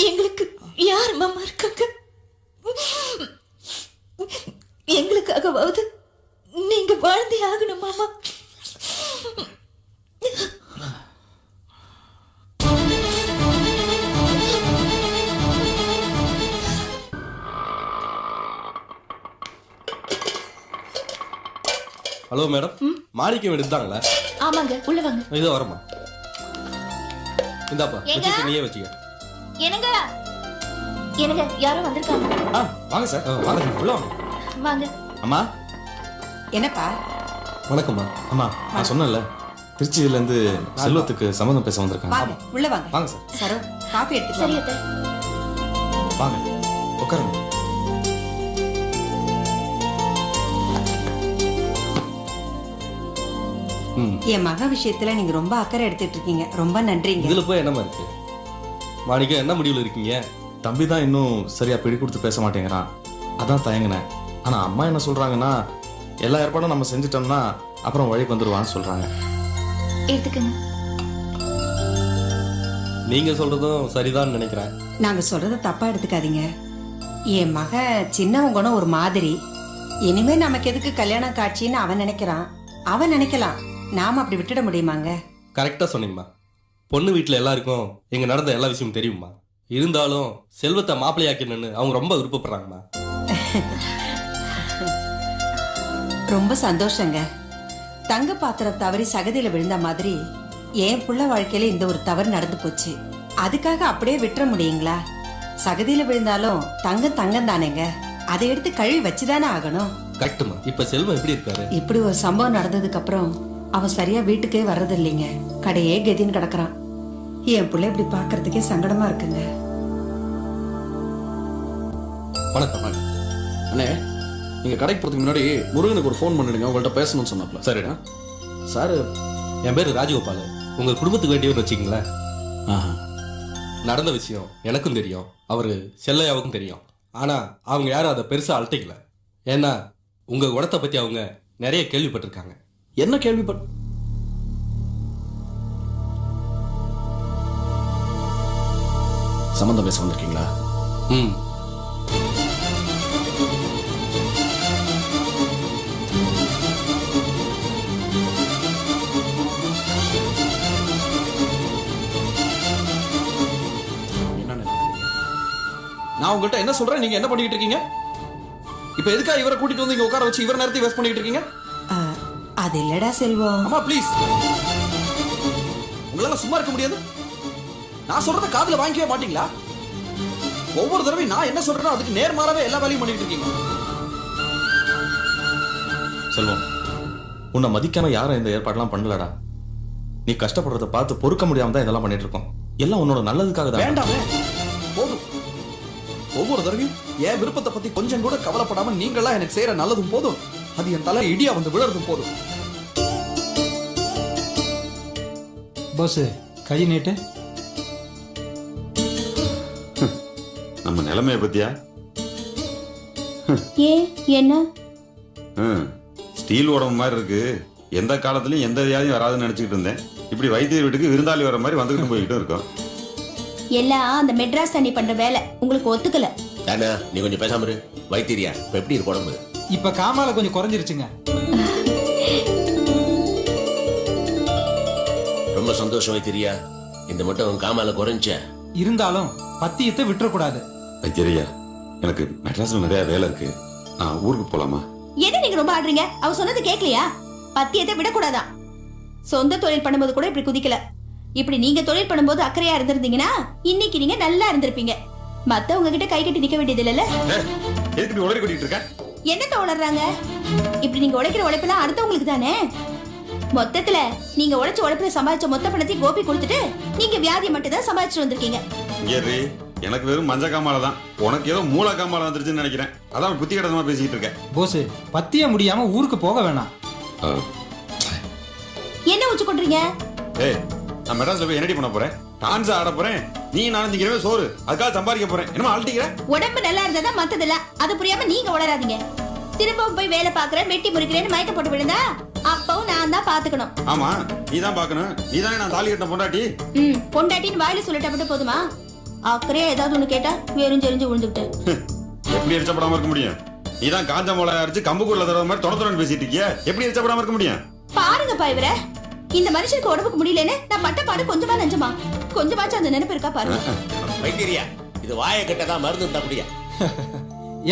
எங்களுக்கு யார் மாமா இருக்காங்க? எங்களுக்காகவாவது நீங்க வாழ்ந்தே ஆகணும் மாமா. ஹலோ மேடம், மாணிக்கம் எடுத்தாங்களா? ஆமாங்க, உள்ள வாங்க. இதோ வரமா. இந்தாப்பா, நீயே வச்சுக்க. என்னங்க என்னங்க யாரோ வந்திருக்காங்க. வாங்க சார், வாங்க உள்ள வாங்க. வாங்க. அம்மா என்னப்பா? வணக்கம்மா. அம்மா நான் சொன்னேன்ல திருச்சியிலேருந்து செல்வத்துக்கு சம்மந்தம் பேச வந்திருக்காங்க. வாங்க உள்ள வாங்க. வாங்க சார். சரோ காஃபி எடுத்து சரி வாங்க. அத்தை. வாங்க உட்காருங்க. என் மக விஷயத்துல நீங்க ரொம்ப அக்கறை எடுத்துட்டு இருக்கீங்க. ரொம்ப நன்றிங்க. இதுல போய் என்னமா இருக்கு? மாணிக்கம் என்ன முடிவில் இருக்கீங்க? தம்பி தான் இன்னும் சரியா பிடி கொடுத்து பேச மாட்டேங்கிறான். அதான் தயங்கினேன். ஆனா அம்மா என்ன சொல்றாங்கன்னா எல்லா ஏற்பாடும் நம்ம செஞ்சுட்டோம்னா அப்புறம் வழிக்கு வந்துருவான்னு சொல்றாங்க. எடுத்துக்கங்க. நீங்க சொல்றதும் சரிதான் நினைக்கிறேன். நாங்க சொல்றத தப்பா எடுத்துக்காதீங்க. என் மக சின்னவங்கன்னு ஒரு மாதிரி. இனிமே நமக்கு எதுக்கு கல்யாணம் காட்சின்னு அவன் நினைக்கிறான். அவன் நினைக்கலாம். நாம அப்படி விட்டுட முடியுமாங்க? கரெக்டா சொன்னீங்கம்மா. பொண்ணு வீட்டுல எல்லாருக்கும் எங்க நடந்த எல்லா விஷயமும் தெரியுமா. இருந்தாலும் செல்வத்தை மாப்பிள்ளையாக்கணும்னு அவங்க ரொம்ப விருப்பப்படுறாங்கம்மா. ரொம்ப சந்தோஷங்க. தங்க பாத்திரம் தவறி சகதியில விழுந்த மாதிரி என் புள்ள வாழ்க்கையில இந்த ஒரு தவறு நடந்து போச்சு. அதுக்காக அப்படியே விட்டுற முடியுங்களா? சகதியில விழுந்தாலும் தங்கம் தங்கம் தானேங்க. அதை எடுத்து கழுவி வச்சுதானே ஆகணும். கரெக்டுமா. இப்ப செல்வம் எப்படி இருக்காரு? இப்படி ஒரு சம்பவம் நடந்ததுக்கு அப்புறம் அவன் சரியா வீட்டுக்கே வர்றது இல்லைங்க. கடையே கதின்னு கிடக்குறான். என் பிள்ளை இப்படி பாக்குறதுக்கே சங்கடமா இருக்குங்க. வணக்கம். அண்ணே, நீங்க கடைக்கு போறதுக்கு முன்னாடி முருகனுக்கு ஒரு ஃபோன் பண்ணிடுங்க. உங்கள்ட்ட பேசணும்னு சொன்னாப்ல. சரிடா சார். என் பேரு ராஜகோபால். உங்க குடும்பத்துக்கு வேண்டியவன்னு வச்சுக்கீங்களேன். நடந்த விஷயம் எனக்கும் தெரியும், அவரு செல்லையாவுக்கும் தெரியும். ஆனா அவங்க யாரும் அதை பெருசா அழட்டிக்கல. ஏன்னா உங்க குணத்தை பத்தி அவங்க நிறைய கேள்விப்பட்டிருக்காங்க. என்ன கேள்விப்பட்? சம்பந்தம் பேச வந்திருக்கீங்களா? நான் உங்கள்கிட்ட என்ன சொல்றேன், நீங்க என்ன பண்ணிட்டு இருக்கீங்க? இப்ப எதுக்கா இவரை கூட்டிட்டு வந்து இங்க உட்கார வச்சு இவர நேரத்தை வேஸ்ட் பண்ணிட்டு இருக்கீங்க? அது இல்லடா செல்வம். அம்மா ப்ளீஸ், உங்களால சும்மா இருக்க முடியாது. நான் சொல்றத காதுல வாங்கிக்கவே மாட்டீங்களா? ஒவ்வொரு தடவையும் நான் என்ன சொல்றேனோ அதுக்கு நேர்மாறாவே எல்லா வேலையும் பண்ணிட்டு இருக்கீங்க. செல்வம், உன்னை மதிக்காம யாரும் இந்த ஏற்பாடுலாம் பண்ணலடா. நீ கஷ்டப்படுறத பார்த்து பொறுக்க முடியாம தான் இதெல்லாம் பண்ணிட்டு இருக்கோம். எல்லாம் உன்னோட நல்லதுக்காக தான். வேண்டாமே, போதும். ஒவ்வொரு தடவையும் என் விருப்பத்தை பத்தி கொஞ்சம் கூட கவலைப்படாம நீங்களா எனக்கு செய்யற நல்லதும் போதும், அது என் தலை இடியா வந்து விழுறதும் போதும். பாஸ் கை நீட்டு. நம்ம நிலைமைய பத்தியா? ஏன் என்ன? ஸ்டீல் உடம்பு மாதிரி இருக்கு. எந்த காலத்துலயும் எந்த வியாதியும் வராதுன்னு நினைச்சுக்கிட்டு இருந்தேன். இப்படி வைத்தியர் வீட்டுக்கு விருந்தாளி வர மாதிரி வந்துகிட்டு போய்கிட்டு இருக்கோம். எல்லாம் அந்த மெட்ராஸ் தண்ணி பண்ற வேலை உங்களுக்கு ஒத்துக்கல. தானா நீ கொஞ்சம் பேசாம இரு. வைத்தியரியா இப்ப எப்படி இருக்கு உடம்பு? இப்ப காமால கொஞ்சம் குறைஞ்சிருச்சுங்க. ரொம்ப சந்தோஷம் வைத்தியரியா. இந்த மட்டும் காமால குறைஞ்ச இருந்தாலும் பத்தியத்தை விட்டுறக்கூடாது. வைத்தியரியா, எனக்கு மெட்ராஸ்ல நிறைய வேலை இருக்கு. நான் ஊருக்கு போலாமா? என்ன நீங்க ரொம்ப ஆடுறீங்க? அவ சொன்னது கேட்கலையா? பத்தியத்தை விடக்கூடாதா? சொந்த தொழில் பண்ணும்போது கூட இப்படி குதிக்கல. இப்படி நீங்க தொழில் பண்ணும்போது அக்கறையா இருந்திருந்தீங்கன்னா இன்னைக்கு நீங்க நல்லா இருந்திருப்பீங்க. மத்தவங்க கிட்ட கை கட்டி நிக்க வேண்டியது இல்லல. எதுக்கு உளறி கொட்டிட்டு இருக்க? என்னத்த உளறாங்க? இப்படி நீங்க உழைக்கிற உழைப்பெல்லாம் அடுத்தவங்களுக்கு தானே. மொத்தத்துல நீங்க உழைச்ச உழைப்புல சம்பாதிச்ச மொத்த பணத்தையும் கோபி கொடுத்துட்டு நீங்க வியாதி மட்டும் தான் சம்பாதிச்சுட்டு வந்திருக்கீங்க. எனக்கு வெறும் மஞ்ச காமால தான். உனக்கு ஏதோ மூல காமால வந்துருச்சுன்னு நினைக்கிறேன். அதான் புத்தி கடத்தமா பேசிட்டு இருக்கேன். போஸ், பத்திய முடியாம ஊருக்கு போக வேணாம். என்ன உச்சு கொண்டுறீங்க? ஏய், நான் மெட்ராஸ்ல போய் என்னடி பண்ண போறேன்? டான்ஸ் ஆட போறேன். நீ நானும் திங்கிறவே சோறு. அதுக்காக சம்பாதிக்க போறேன். என்னமா ஆள்ட்டிக்கிற? உடம்பு நல்லா இருந்தா மத்ததில்ல. அது புரியாம நீங்க உளறாதீங்க. திரும்பவும் போய் வேலை பாக்குறேன், வெட்டி முறிக்கிறேன்னு மயக்க போட்டு விழுந்தா அப்பவும் நான் தான் பாத்துக்கணும். ஆமா, நீ தான் பாக்கணும். நீ தானே நான் தாலி கட்டின பொண்டாட்டி. பொண்டாட்டின்னு வாயில சொல்லிட்ட மட்டும் போதுமா? அக்கறையா ஏதாவது ஒண்ணு கேட்டா வேறும் தெரிஞ்சு விழுந்துட்டு எப்படி எரிச்சப்படாம இருக்க முடியும்? நீ தான் காஞ்ச மிளகாய் அரைச்சு கம்புக்குள்ள தடவை மாதிரி தொடர்ந்து பேசிட்டு இருக்கிய. எப்படி எரிச்சப்படாம இருக்க முடியும்? பாருங்கப்பா இவர. இந்த மனுஷனுக்கு உடம்புக்கு முடியலன்னு நான் பட்ட பாடு கொஞ்சமா நஞ்சமா? கொஞ்சமாச்சும் அந்த நினைப்பு இருக்கா பாருங்க. வைத்தியரியா, இது வாயை கட்டதான் மருந்து தப்படியா?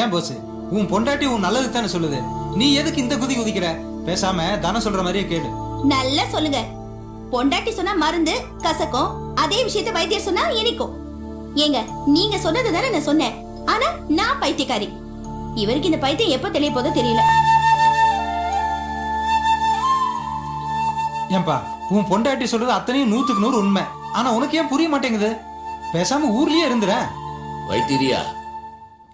ஏன் போஸ், உன் பொண்டாட்டி உன் நல்லது தானே சொல்லுது. நீ எதுக்கு இந்த குதி குதிக்கிற? பேசாம தானே சொல்ற மாதிரியே கேளு. நல்லா சொல்லுங்க. பொண்டாட்டி சொன்னா மருந்து கசக்கும், அதே விஷயத்தை வைத்தியர் சொன்னா இனிக்கும். ஏங்க, நீங்க சொன்னது தானே நான் சொன்னேன். ஆனா நான் பைத்தியக்காரி. இவருக்கு இந்த பைத்தியம் எப்ப தெரிய போதோ தெரியல. ஏன்பா உன் பொண்டாட்டி சொல்றது அத்தனையும் 100க்கு 100 உண்மை. ஆனா உனக்கு ஏன் புரிய மாட்டேங்குது? பேசாம ஊர்லயே இருந்துற. வைத்திரியா,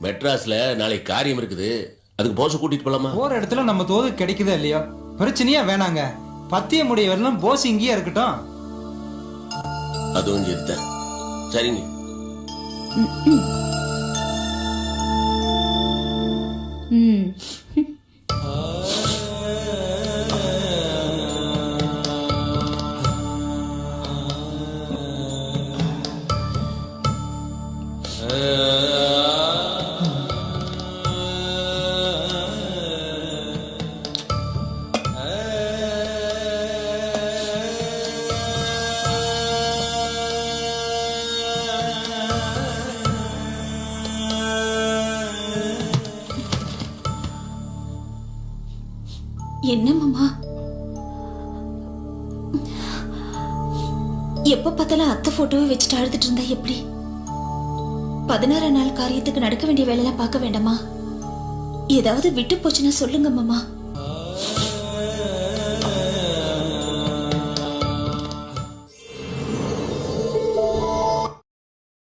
மெட்ராஸ்ல நாளைக்கு காரியம் இருக்குது, அதுக்கு போஸ கூட்டிட்டு போலாமா? போற இடத்துல நம்ம தோது கிடைக்குதா இல்லையோ, பிரச்சனையா வேணாங்க. பத்திய முடிய வரலாம், போஸ் இங்கேயே இருக்கட்டும். அதுவும் சரிதான். சரிங்க. என்ன மாமா, எப்ப பார்த்தாலும் அத்தை போட்டோவை வச்சுட்டு அழுதுட்டு இருந்தா எப்படி? 16 நாள் காரியத்துக்கு நடக்க வேண்டிய வேலையெல்லாம் பார்க்க வேண்டாமா? ஏதாவது விட்டு போச்சுன்னா சொல்லுங்க மாமா.